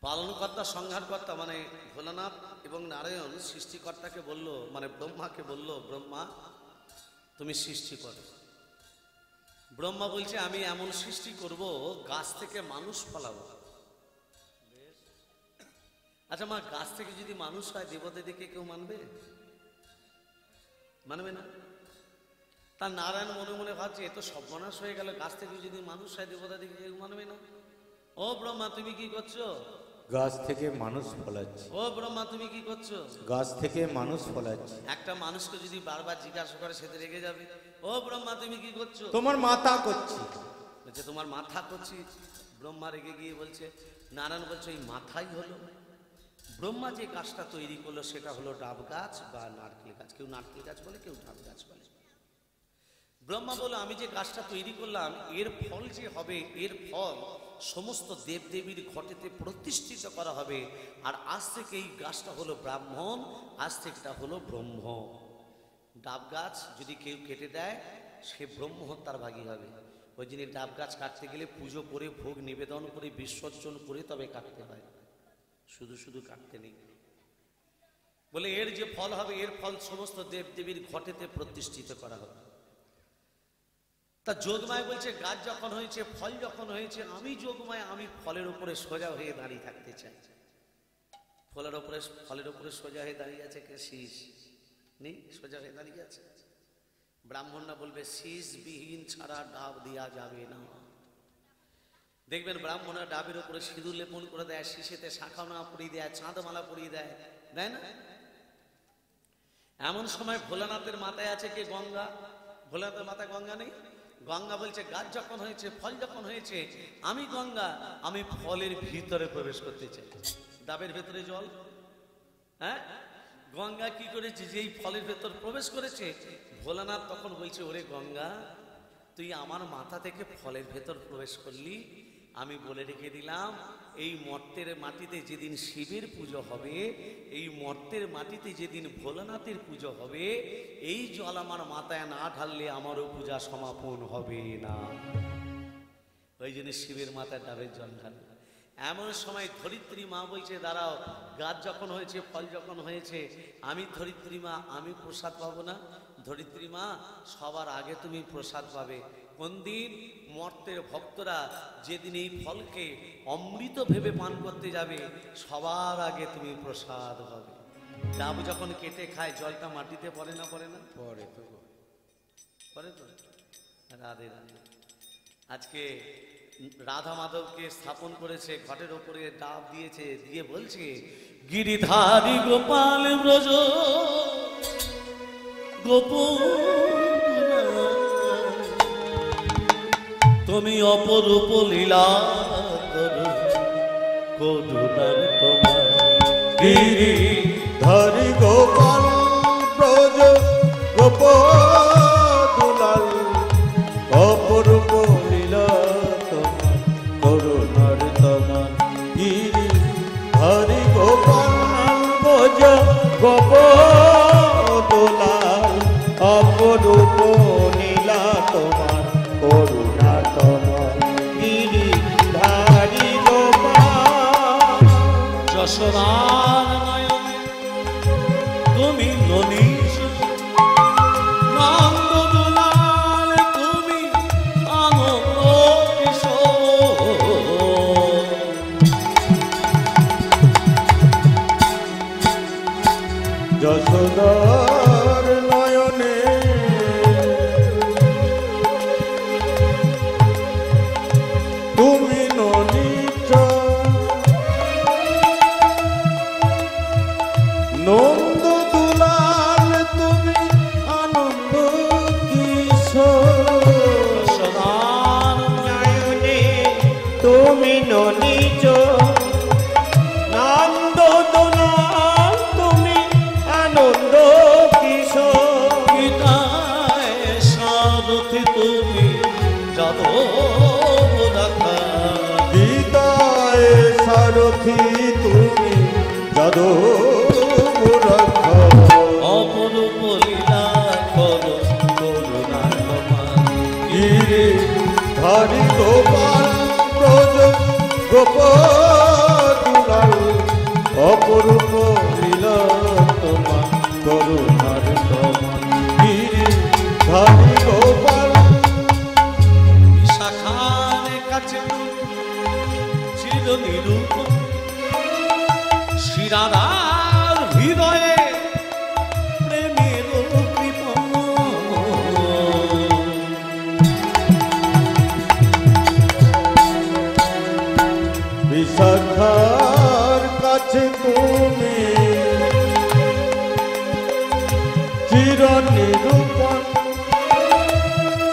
পালনকর্তা, সংহারকর্তা মানে ভোলানাথ এবং নারায়ণ সৃষ্টিকর্তাকে বলল, মানে ব্রহ্মাকে বলল, ব্রহ্মা তুমি সৃষ্টি করো। ব্রহ্মা বলছে আমি এমন সৃষ্টি করব, গাছ থেকে মানুষ ফলাবো। আচ্ছা মা, গাছ থেকে যদি মানুষ হয় দেবতা দেখে কেউ মানবে? মানবে না। তার নারায়ণ মনে মনে ভাবছে এ তো সর্বনাশ হয়ে গেল, গাছ থেকে যদি মানুষ হয় দেবতা দেখে কেউ মানবে না। ও ব্রহ্মা তুমি কি করছো? গাছ থেকে মানুষ ফলাচ্ছে। ও ব্রহ্মা তুমি কি করছো? গাছ থেকে মানুষ ফলাচ্ছে। একটা মানুষকে যদি বারবার জিজ্ঞাসা করে সে তো রেগে যাবে। ও ব্রহ্মা তুমি কি করছো? তোমার মাথা করছি। বলছে তোমার মাথা করছি। ব্রহ্মা রেগে গিয়ে বলছে, নারায়ণ বলছে এই মাথাই হলো। ব্রহ্মা যে গাছটা তৈরি করলো সেটা হলো ডাব গাছ বা নারকেল গাছ। কেউ নারকেল গাছ বলে, কেউ ডাব গাছ বলে। ব্রহ্মা বলল আমি যে গাছটা তৈরি করলাম এর ফল যে হবে, এর ফল সমস্ত দেবদেবীর ঘটেতে প্রতিষ্ঠিত করা হবে। আর আজ থেকে এই গাছটা হলো ব্রাহ্মণ, আজ থেকে এটা হলো ব্রহ্ম। ডাব গাছ যদি কেউ কেটে দেয় সে ব্রহ্ম হত্যার ভাগী হবে। ওই জন্য ডাব গাছ কাটতে গেলে পুজো করে, ভোগ নিবেদন করে, বিসর্জন করে তবে কাটতে হয়, শুধু শুধু কাটতে নেই। বলে এর যে ফল হবে, এর ফল সমস্ত দেবদেবীর ঘটেতে প্রতিষ্ঠিত করা হবে। তা যোগমায় বলছে গাছ যখন হয়েছে, ফল যখন হয়েছে, আমি যোগমায় আমি ফলের উপরে সোজা হয়ে দাঁড়িয়ে থাকতে চাই। ফলের উপরে সোজা হয়ে দাঁড়িয়ে আছে কে? শীষ নেই, সোজা হয়ে দাঁড়িয়ে আছে। ব্রাহ্মণরা বলবে শীষ বিহীন ছাড়া ডাব দেওয়া যাবে না। দেখবেন ব্রাহ্মণরা ডাবের উপরে সিঁদুর লেপন করে দেয়, শীষেতে শাখানা পরিয়ে দেয়, চাঁদমালা পরিয়ে দেয়, দেয় না? এমন সময় ভোলানাথের মাথায় আছে কে? গঙ্গা। ভোলানাথের মাথায় গঙ্গা নেই? গঙ্গা বলছে গাছ যখন হয়েছে, ফল যখন হয়েছে, আমি গঙ্গা আমি ফলের ভিতরে প্রবেশ করতে চাই। ডাবের ভেতরে জল, হ্যাঁ, গঙ্গা কি করেছে? যেই ফলের ভেতর প্রবেশ করেছে, ভোলানাথ তখন বলছে ওরে গঙ্গা, তুই আমার মাথা থেকে ফলের ভেতর প্রবেশ করলি, আমি বলে রেখে দিলাম এই মর্তের মাটিতে যেদিন শিবের পুজো হবে, এই মর্তের মাটিতে যেদিন ভোলানাথের পুজো হবে, এই জল আমার মাথায় না ঢাললে আমারও পূজা সমাপন হবে না। ওই জন্য শিবের মাথায় ডাবের জল ঢালে। এমন সময় ধরিত্রী মা বলছে দাঁড়াও, গাছ যখন হয়েছে, ফল যখন হয়েছে, আমি ধরিত্রী মা আমি প্রসাদ পাবো না? ধরিত্রী মা সবার আগে তুমি প্রসাদ পাবে। কোন দিন? মর্তের ভক্তরা যেদিন এই ফলকে অমৃত ভেবে পান করতে যাবে, সবার আগে তুমি প্রসাদ পাবে। ডাব যখন কেটে খায়, জলটা মাটিতে পড়ে না? পড়ে না? পরে তো পড়ে তো। রাধে রাধে। আজকে রাধা মাধবকে স্থাপন করেছে, ঘটের ওপরে ডাব দিয়েছে, দিয়ে বলছে গিরিধারী গোপাল ব্রজ গোপন তুমি অপরূপ লীলা করো, করুণার তোমার গিরি ধরি গোপাল ব্রজ গোপদুলাল অপরূপ লীলা তোমার করুণার তোমার। গিরি ধরি গোপাল ব্রজ গোপদুলাল অপরূপ লীলা তোমার করুণা তোমার। গিরি ধারি গোপাল যশোদার নয়নে তুমি ননীশ, নন্দ দুলাল তুমি আনন্দ কিশোর। যশোদার নয়নে তুমি ননীচ, নন্দ দুলাল তুমি আনন্দ কিশোর। যশোদার নয়নে তুমি ননীচ, নন্দ দুলাল তুমি আনন্দ কিশোর। গীতায় সারথি তুমি যাদব রাখা, গীতায় সারথি তুমি যাদব রাখা। অপরূপ লীলা করো, করুণা তোমার গিরি ধারি গোপাল ব্রজ গোপদুলাল অপরূপ লীলা তোমার করুণার তোমার। গিরি ধারি গোপাল বিশাখার কাছে চির নিরূপ, শিরাদার হৃদয়ে প্রেমের কৃপণ। বিশাখার কাছে তুমি চির নিরূপণ,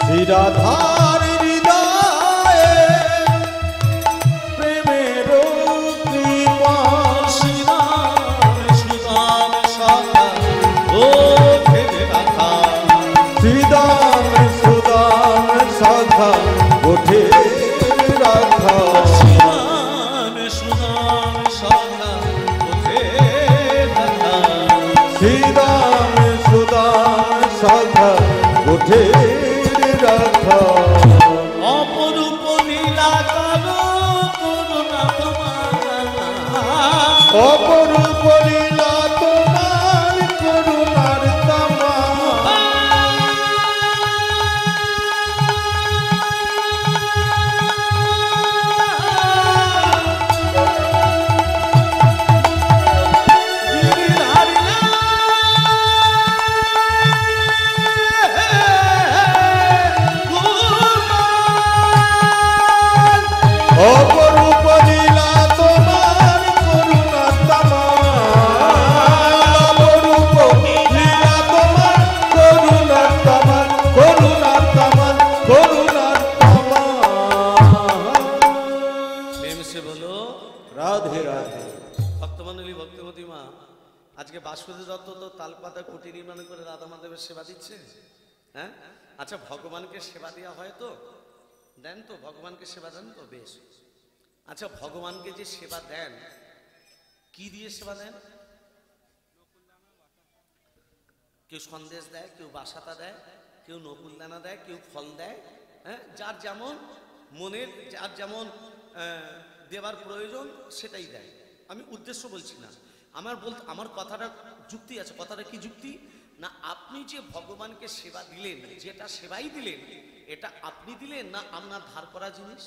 শিরাধার হৃদয়ে প্রেমের কৃপণ। শ্রীরাম সুদাম শাখা ও ফেলে রাখা, শ্রীদাম সুদাম শাখা ওঠে রাখা। শ্রীরাম সুদাম শাখা ওঠে রাখা। শ্রীদাম সুদাম শাখা ওঠে রাখা। অপরূপ লীলা করো, করুণা তোমার অপরূপ লীলা তোমার করুণার তোমার। আজকে বাসুদেব দত্ত তো তালপাতা কুটি নির্মাণ করে রাধা মাধবের সেবা দিচ্ছে। হ্যাঁ, আচ্ছা ভগবানকে সেবা দেওয়া হয় তো? দেন তো, ভগবানকে সেবা দেন তো? বেশ। আচ্ছা ভগবানকে যে সেবা দেন, কি দিয়ে সেবা দেন? কেউ সন্দেশ দেয়, কেউ বাসাতা দেয়, কেউ নকুলদানা দেয়, কেউ ফল দেয়। হ্যাঁ, যার যেমন মনের, যার যেমন দেবার প্রয়োজন সেটাই দেয়। আমি উদ্দেশ্য বলছি না, আমার কথাটা যুক্তি আছে। কথাটা কি যুক্তি? না আপনি যে ভগবানকে সেবা দিলেন, যেটা সেবাই দিলেন, এটা আপনি দিলেন না আপনার ধার করা জিনিস?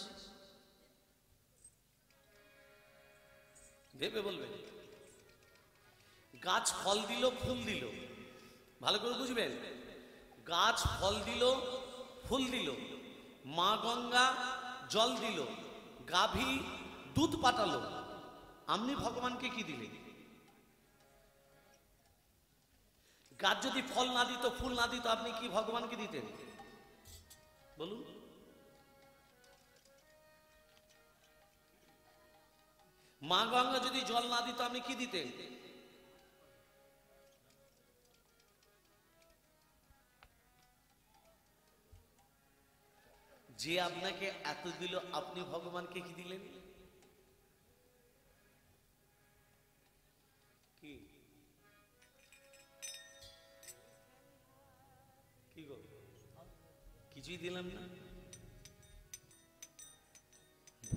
ভেবে বলবেন। গাছ ফল দিল, ফুল দিল, ভালো করে বুঝবেন। গাছ ফল দিল, ফুল দিল, মা গঙ্গা জল দিল, গাভী দুধ পাঠালো, আপনি ভগবানকে কি দিলেন? গাছ যদি ফল না দিত, ফুল না দিত, আপনি কি ভগবানকে দিতেন? বলুন। মা গঙ্গা যদি জল না দিত, আপনি কি দিতেন? যে আপনাকে এত দিল, আপনি ভগবানকে কি দিলেন? কি কি গো, কিছুই দিলাম না?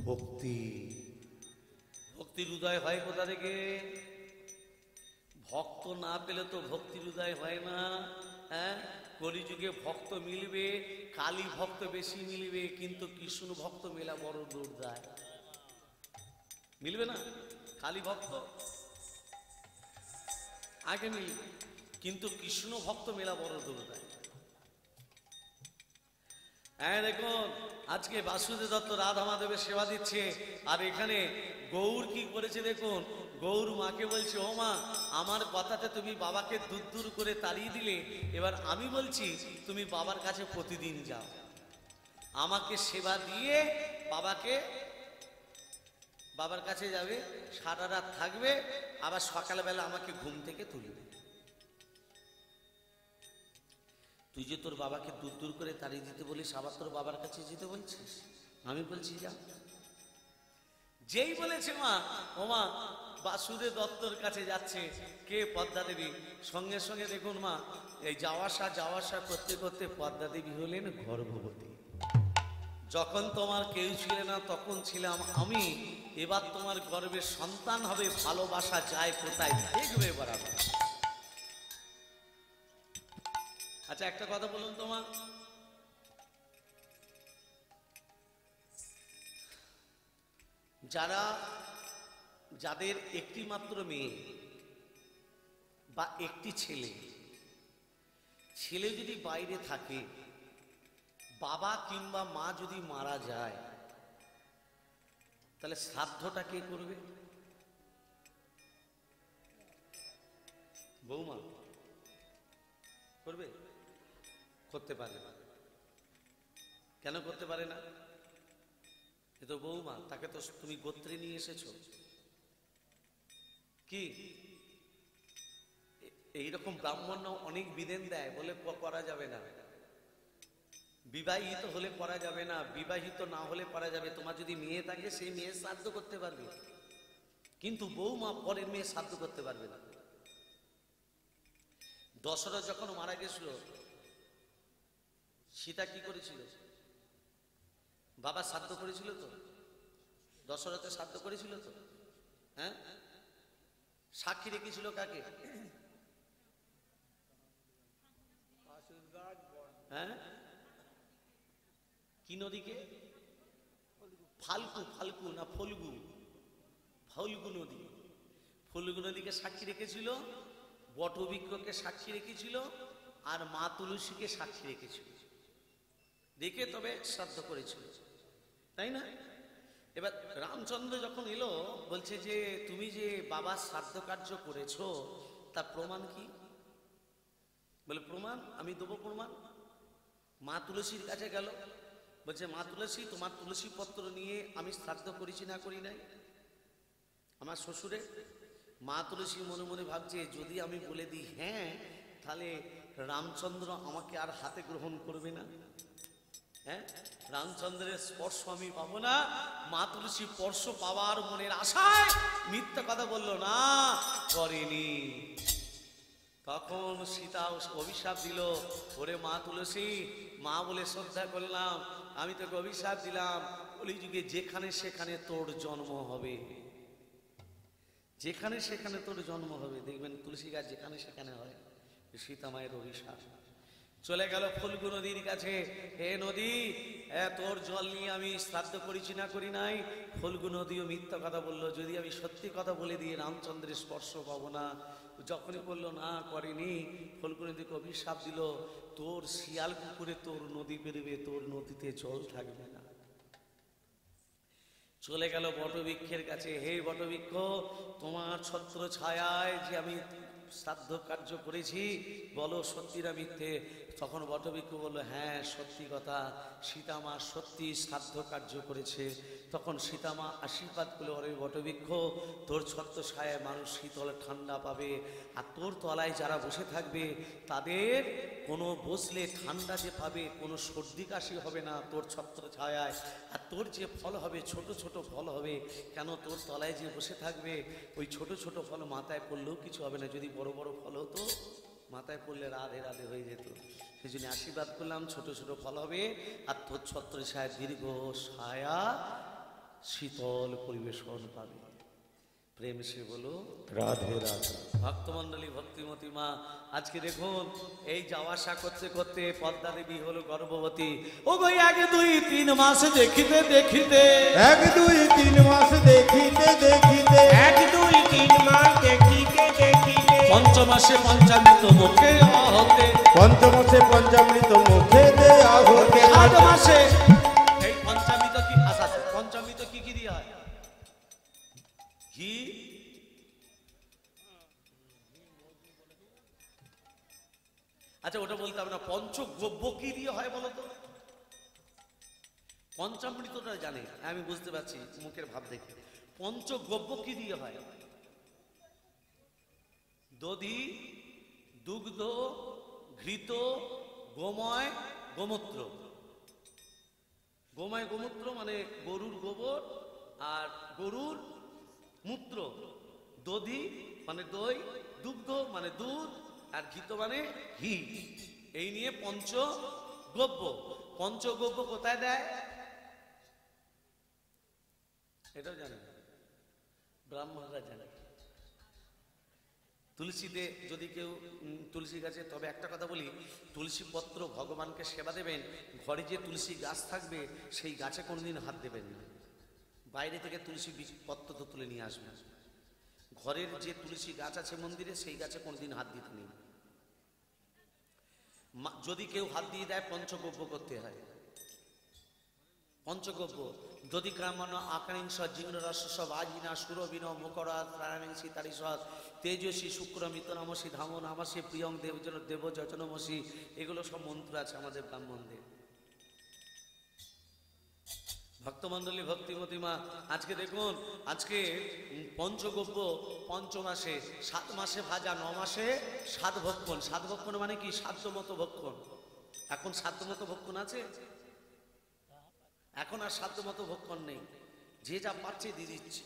ভক্তি। ভক্তির উদয় হয় কোথা থেকে? ভক্ত না পেলে তো ভক্তির উদয় হয় না। হ্যাঁ, কলিযুগে ভক্ত মিলবে, কালী ভক্ত বেশি মিলবে, কিন্তু কৃষ্ণ ভক্ত মেলা বড় দূর যায়। মিলবে না? কালী ভক্ত আগে মিলবে, কিন্তু কৃষ্ণ ভক্ত মেলা বড় দূর যায়। হ্যাঁ দেখুন, আজকে বাসুদেব দত্ত রাধা মাধবের সেবা দিচ্ছে, আর এখানে গৌর কি করেছে দেখুন। গৌর মাকে বলছে, ও মা, আমার কথাতে তুমি বাবাকে দূর দূর করে তাড়িয়ে দিলে, এবার আমি বলছি তুমি বাবার কাছে প্রতিদিন যাও, আমাকে সেবা দিয়ে বাবার কাছে যাবে, সারা রাত থাকবে, আবার সকালবেলা আমাকে ঘুম থেকে তুলবে। তুই যে তোর বাবাকে দূর দূর করে তাড়িয়ে দিতে বলিস, আবার তোর বাবার কাছে যেতে বলছিস? আমি বলছি যা। যেই বলেছে মা, ও মা বাসুদেব দত্তর কাছে যাচ্ছে কে? পদ্মা দেবী। সঙ্গে সঙ্গে দেখুন মা, এই যাওয়া আসা করতে করতে পদ্মা দেবী হলেন গর্ভবতী। যখন তোমার কেউ ছিল না, তখন ছিলাম আমি, এবার তোমার গর্ভের সন্তান হবে, ভালোবাসা যায় কোথায় দেখবে বরাবর। আচ্ছা একটা কথা বলুন তোমার, যাদের একটি মাত্র মেয়ে বা একটি ছেলে যদি বাইরে থাকে, বাবা কিংবা মা যদি মারা যায়, তাহলে শ্রাদ্ধটা কে করবে? বৌমা করবে? করতে পারে না। কেন করতে পারে না? এ তো বৌমা, তাকে তো তুমি গোত্রে নিয়ে এসেছো। কি এইরকম ব্রাহ্মণ অনেক বিধান দেয়, বলে করা যাবে না, বিবাহিত হলে করা যাবে না, বিবাহিত না হলে করা যাবে। তোমার যদি মেয়ে থাকে, সেই মেয়ে শ্রাদ্ধ করতে পারবে, কিন্তু বৌমা পরের মেয়ে শ্রাদ্ধ করতে পারবে না। দশরথ যখন মারা গেছিল, সীতা কি করেছিল? বাবা শ্রাদ্ধ করেছিল তো? দশরথের শ্রাদ্ধ করেছিল তো? হ্যাঁ, সাক্ষী রেখেছিল কাকে? হ্যাঁ, কি নদীকে? ফাল্গু না ফল্গু? ফল্গু নদী। ফল্গু নদীকে সাক্ষী রেখেছিল, বটবৃক্ষকে সাক্ষী রেখেছিল, আর মা তুলসীকে সাক্ষী রেখেছিল, রেখে তবে শ্রাদ্ধ করেছিল, তাই না? এবার রামচন্দ্র যখন এলো, বলছে যে তুমি যে বাবার শ্রাদ্ধ কার্য করেছো, তা প্রমাণ কি? বলে প্রমাণ আমি দেবো। প্রমাণ মা তুলসীর কাছে গেল, বলছে মা তুলসী, তোমার তুলসী পত্র নিয়ে আমি শ্রাদ্ধ করেছি না করি নাই আমার শ্বশুরে? মা তুলসী মনে মনে ভাবছে যদি আমি বলে দিই হ্যাঁ, তাহলে রামচন্দ্র আমাকে আর হাতে গ্রহণ করবে না। হ্যাঁ, রামচন্দ্রের স্পর্শ আমি পাবো না। মা তুলসী স্পর্শ পাওয়ার মনের আশায় মিথ্যা কথা বললো না, করেনি। তখন সীতা অভিশাপ দিল, ওরে মা তুলসী, মা বলে শ্রদ্ধা করলাম, আমি তোকে অভিশাপ দিলাম, কলিযুগে যেখানে সেখানে তোর জন্ম হবে, যেখানে সেখানে তোর জন্ম হবে। দেখবেন তুলসী গাছ যেখানে সেখানে হয়, সীতা মায়ের অভিশাপ। চলে গেল ফল্গু নদীর কাছে, হে নদী, তোর জল নিয়ে আমি শ্রাদ্ধ করেছি না করি নাই? ফল্গু নদীও মিথ্যা কথা বললো, যদি আমি সত্যি কথা বলে দিয়ে রামচন্দ্রের স্পর্শ পাবো না। যখনই বললো না, করেনি, ফল্গু নদীকে অভিশাপ দিল, তোর শিয়াল কুকুরে তোর নদী বেরোবে, তোর নদীতে জল থাকবে না। চলে গেল বটবৃক্ষের কাছে, হে বটবৃক্ষ, তোমার ছত্র ছায়ায় যে আমি শ্রাদ্ধ কার্য করেছি, বলো সত্যি না মিথ্যে? তখন বটবৃক্ষ বলল, হ্যাঁ সত্যি কথা, সীতামা সত্যি শ্রাদ্ধ কার্য করেছে। তখন সীতামা আশীর্বাদ করলো, অরে বটবৃক্ষ, তোর ছত্র ছায়ায় মানুষ শীতল ঠান্ডা পাবে, আর তোর তলায় যারা বসে থাকবে তাদের কোনো বসলে ঠান্ডা যে পাবে, কোনো সর্দি কাশি হবে না তোর ছত্র ছায়ায়। আর তোর যে ফল হবে ছোট ছোট ফল হবে, কেন তোর তলায় যে বসে থাকবে ওই ছোট ছোট ফল মাথায় পড়লেও কিছু হবে না, যদি বড় বড় ফল হতো মাথায় পড়লে রাধে রাধে হয়ে যেত। সেই জন্য আশীর্বাদ করলাম, ছোট ছোট ফল হবে, আর তোর ছত্র ছায়া দীর্ঘ ছায়া শীতল পরিবেশন পাবে। প্রেম সে বলো রাধে রাধে। ভক্তমন্ডলী, ভক্তিমতী মা, আজকে দেখুন এই যাওয়া আসা করতে করতে পদ্মা দেবী হলো গর্ভবতী। ও গো 1 2 3 মাস দেখিতে দেখিতে, 1 2 3 মাস দেখিতে দেখিতে, 1 2 3 মাস দেখিতে দেখিতে, পঞ্চমাসে পঞ্চামৃত মুখে হতে, পঞ্চমাসে পঞ্চামৃত মুখে দেয়া হতে, 8 মাসে এই পঞ্চামৃত কি আচ্ছা পঞ্চামৃত কি কি দিয়ে হয়? ঘি, আচ্ছা ওটা বলতাম না, পঞ্চগব্য কি দিয়ে হয় বলো তো? পঞ্চামৃতটা জানে, আমি বুঝতে পারছি মুখের ভাব দেখে। পঞ্চগব্য কি দিয়ে হয়? দধি, দুগ্ধ, ঘৃত, গোময়, গোমূত্র। গোময় গোমূত্র মানে গরুর গোবর আর গরুর মূত্র, দধি মানে দই, দুগ্ধ মানে দুধ, আর ঘৃত মানে ঘি। এই নিয়ে পঞ্চগব্য। পঞ্চগব্য কোথায় দেয় এটাও জানে ব্রাহ্মণরা জানে। তুলসীতে যদি কেউ তুলসী গাছে, তবে একটা কথা বলি, তুলসী পত্র ভগবানকে সেবা দেবেন, ঘরে যে তুলসী গাছ থাকবে সেই গাছে কোনোদিন হাত দেবেন না। বাইরে থেকে তুলসী পত্র তো তুলে নিয়ে আসবেন, ঘরের যে তুলসী গাছ আছে মন্দিরে সেই গাছে কোনোদিন হাত দিতে নেই। যদি কেউ হাত দিয়ে দেয় পঞ্চগব্য করতে হয়। পঞ্চগব্য যদি কামানো আকারিংস জিগ্ন রস বাজিনা সুরবিন মুকরা প্রাণিংসি তারি সৎ তেজস্বী শুক্র মিত নমসি ধাম নামসি প্রিয়ং দেবজন দেব যজনমসি, এগুলো সব মন্ত্র আছে আমাদের ব্রাহ্মণদের। ভক্তমন্ডলী, ভক্তিমতী মা, আজকে দেখুন, আজকে পঞ্চগব্য পঞ্চমাসে, 7 মাসে ভাজা, 9 মাসে 7 ভক্ষণ। 7 ভক্ষণ মানে কি? সাধ্য মতো ভক্ষণ। এখন সাধ্য মতো ভক্ষণ আছে? এখন আর সাধ্য মতো ভক্ষণ নেই, যে যা পাচ্ছে দিয়ে দিচ্ছে।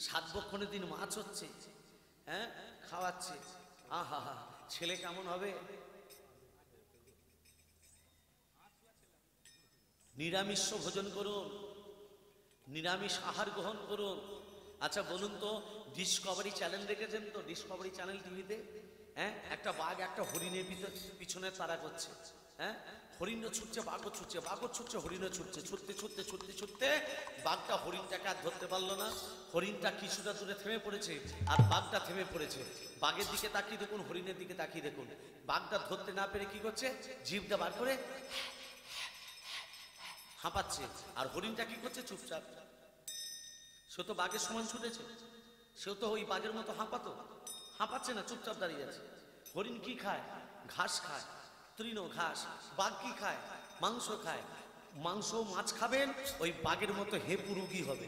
7 ভক্ষণের দিন মাছ হচ্ছে, হ্যাঁ খাওয়াচ্ছে, আহা হা, ছেলে কেমন হবে? নিরামিষ ভোজন করুন, নিরামিষ আহার গ্রহণ করুন। আচ্ছা বলুন তো, ডিসকভারি চ্যানেল দেখেছেন তো? ডিসকভারি চ্যানেল টিভিতে, হ্যাঁ, একটা বাঘ একটা হরিণের পিছনে তাড়া করছে, হ্যাঁ, হরিণও ছুটছে, বাঘও ছুটছে, বাঘও ছুটছে, হরিণও ছুটছে, ছুটতে ছুটতে ছুটতে ছুটতে বাঘটা হরিণটাকে আর ধরতে পারলো না। হরিণটা কিছুটা দূরে থেমে পড়েছে, আর বাঘটা থেমে পড়েছে। বাঘের দিকে তাকিয়ে দেখুন, হরিণের দিকে তাকিয়ে দেখুন। বাঘটা ধরতে না পেরে কি করছে? জিভটা বার করে হাঁপাচ্ছে, আর হরিণটা কি করছে? চুপচাপ। সে তো বাঘের সমান ছুটেছে, সেও তো ওই বাঘের মতো হাঁপাচ্ছে না, চুপচাপ দাঁড়িয়ে আছে। হরিণ কি খায়? ঘাস খায়, তৃণ ঘাস। বাঘ কি খায়? মাংস খায়। মাংস মাছ খাবেন, ওই বাঘের মতো হেপুরুগি হবে।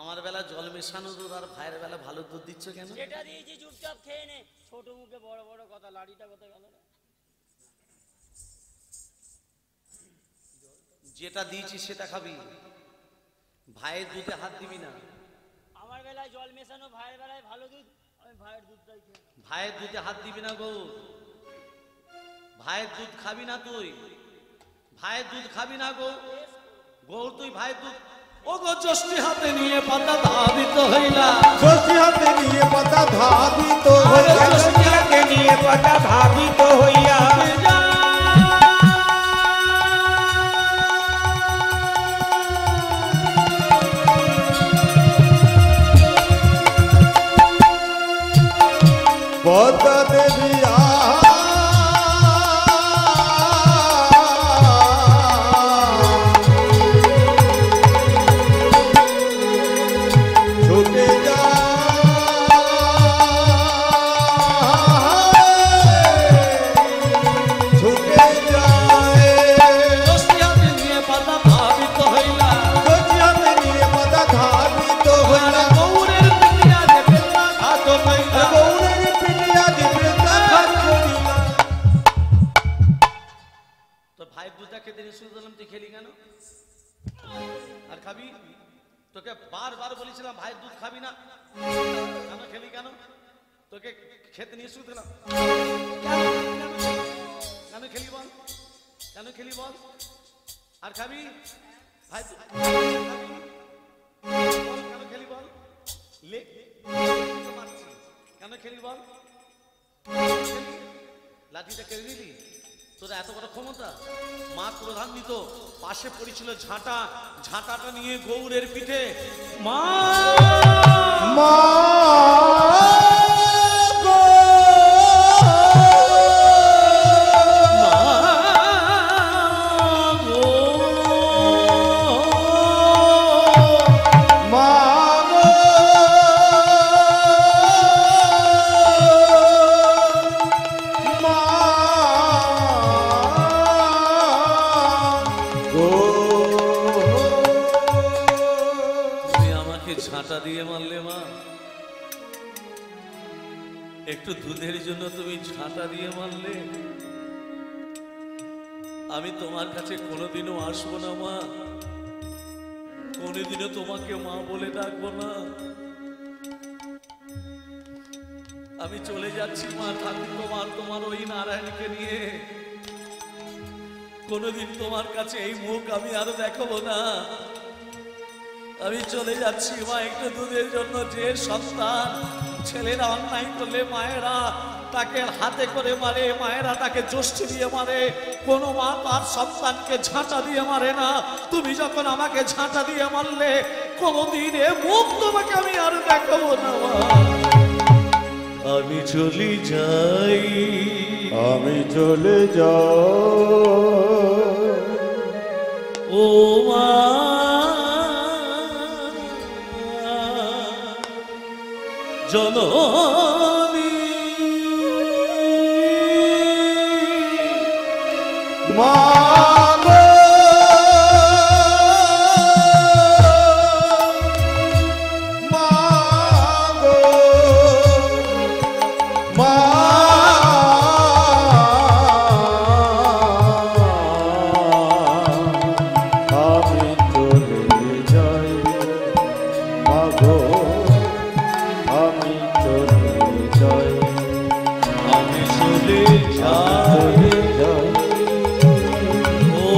আমার বেলা জল মেশানো দুধ আর ভাইয়ের বেলা ভালো দুধ দিচ্ছ কেন? যেটা দিয়েছি চুপচাপ খেয়ে নে। ছোট মুখে বড় বড় কথা, লাড়িটা কোথায় গেল রে? যেটা দিয়েছি সেটা খাবি, ভাইয়ের দুধে হাত দিবি না। আমার বেলায় জল মেশানো, ভাইয়ের বেলায় ভালো দুধ, আমি ভাইয়ের দুধটাই খেয়ে নেব। ভাইয়ের দুধে হাত দিবি না গো, ভাইয়ের দুধ খাবি না তুই, ভাইয়ের দুধ খাবি না গো, গৌর তুই ভাইয়ের দুধ। ও গো ষষ্ঠী হাতে নিয়ে পাতা ধাবিত হইলা, ষষ্ঠী হাতে নিয়ে পাতা ধাবিত আরে হইয়া, ষষ্ঠী হাতে নিয়ে পাতা ধাবিত হইয়া পদ্মা দেবী ছুটে যায় ষষ্ঠী হাতে নিয়ে পাতা ধাবিত হইলা, ষষ্ঠী হাতে নিয়ে পাতা ধাবিত হইলা, গৌরের পিটিয়া যে পেতা ঘাত হইলা। গৌরের পিটিয়া জীবৃতাঘাত করিলা। তো ভাইয়ের দুধটা খেতে নিষেধ করলাম, তুই খেলি কেন? আর খাবি? তোকে বারবার বলেছিলাম ভাইয়ের দুধ খাবি না, কেন খেলি কেন? তোকে খেতে নিষেধ দিলাম, কেন খেলি বল? কেন খেলি বল? আর খাবি ভাই কেন খেলি বল? মারছি কেন খেলি বল? লাঠিটা কেড়ে নিলি, তোর এত বড় ক্ষমতা? মা প্রধান দিত, পাশে পড়েছিল ঝাঁটা, ঝাঁটাটা নিয়ে গৌরের পিঠে মা মা গো মা গো মা গো তুমি আমাকে ঝাঁটা দিয়ে মারলে মা, একটু দুধের জন্য তুমি ঝাঁটা দিয়ে মারলে। আমি তোমার কাছে কোনোদিনও আসবো না মা, কোনোদিনও তোমাকে মা বলে ডাকবো না। আমি চলে যাচ্ছি মা, ঠাকুর তোমার ওই নারায়ণকে নিয়ে। কোনোদিন তোমার কাছে এই মুখ আমি আর দেখাবো না। আমি চলে যাচ্ছি মা, একটু দুধের জন্য। যে সন্তান, ছেলেরা অন্যায় করলে মায়েরা তাকে হাতে করে মারে, মায়েরা তাকে যষ্টি দিয়ে মারে, কোনো মা তার সন্তানকে ঝাঁটা দিয়ে মারে না। তুমি যখন আমাকে ঝাঁটা দিয়ে মারলে, কোনোদিন এ মুখ তোমাকে আমি আর দেখাবো না মা। আমি চলে যাই, আমি চলে যাই ও মা জননী। মা গো মা গো মা আমি চলে যাই মা গো আমি চলে যাই আমি চলে যাই যাই ও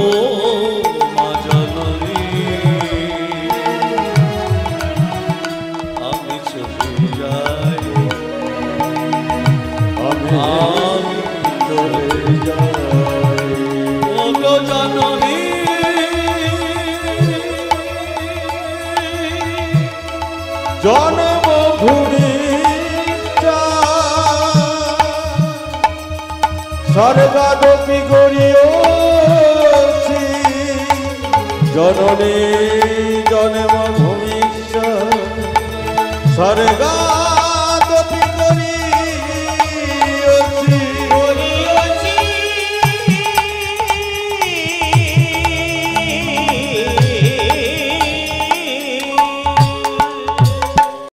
মা জননী। আমি চলে যাই, আমি চলে যাই ও গো জননী। জন্মভূমি স্বর্গাদপি গড়িয়েছি জননী জন্মভূমি স্বর্গা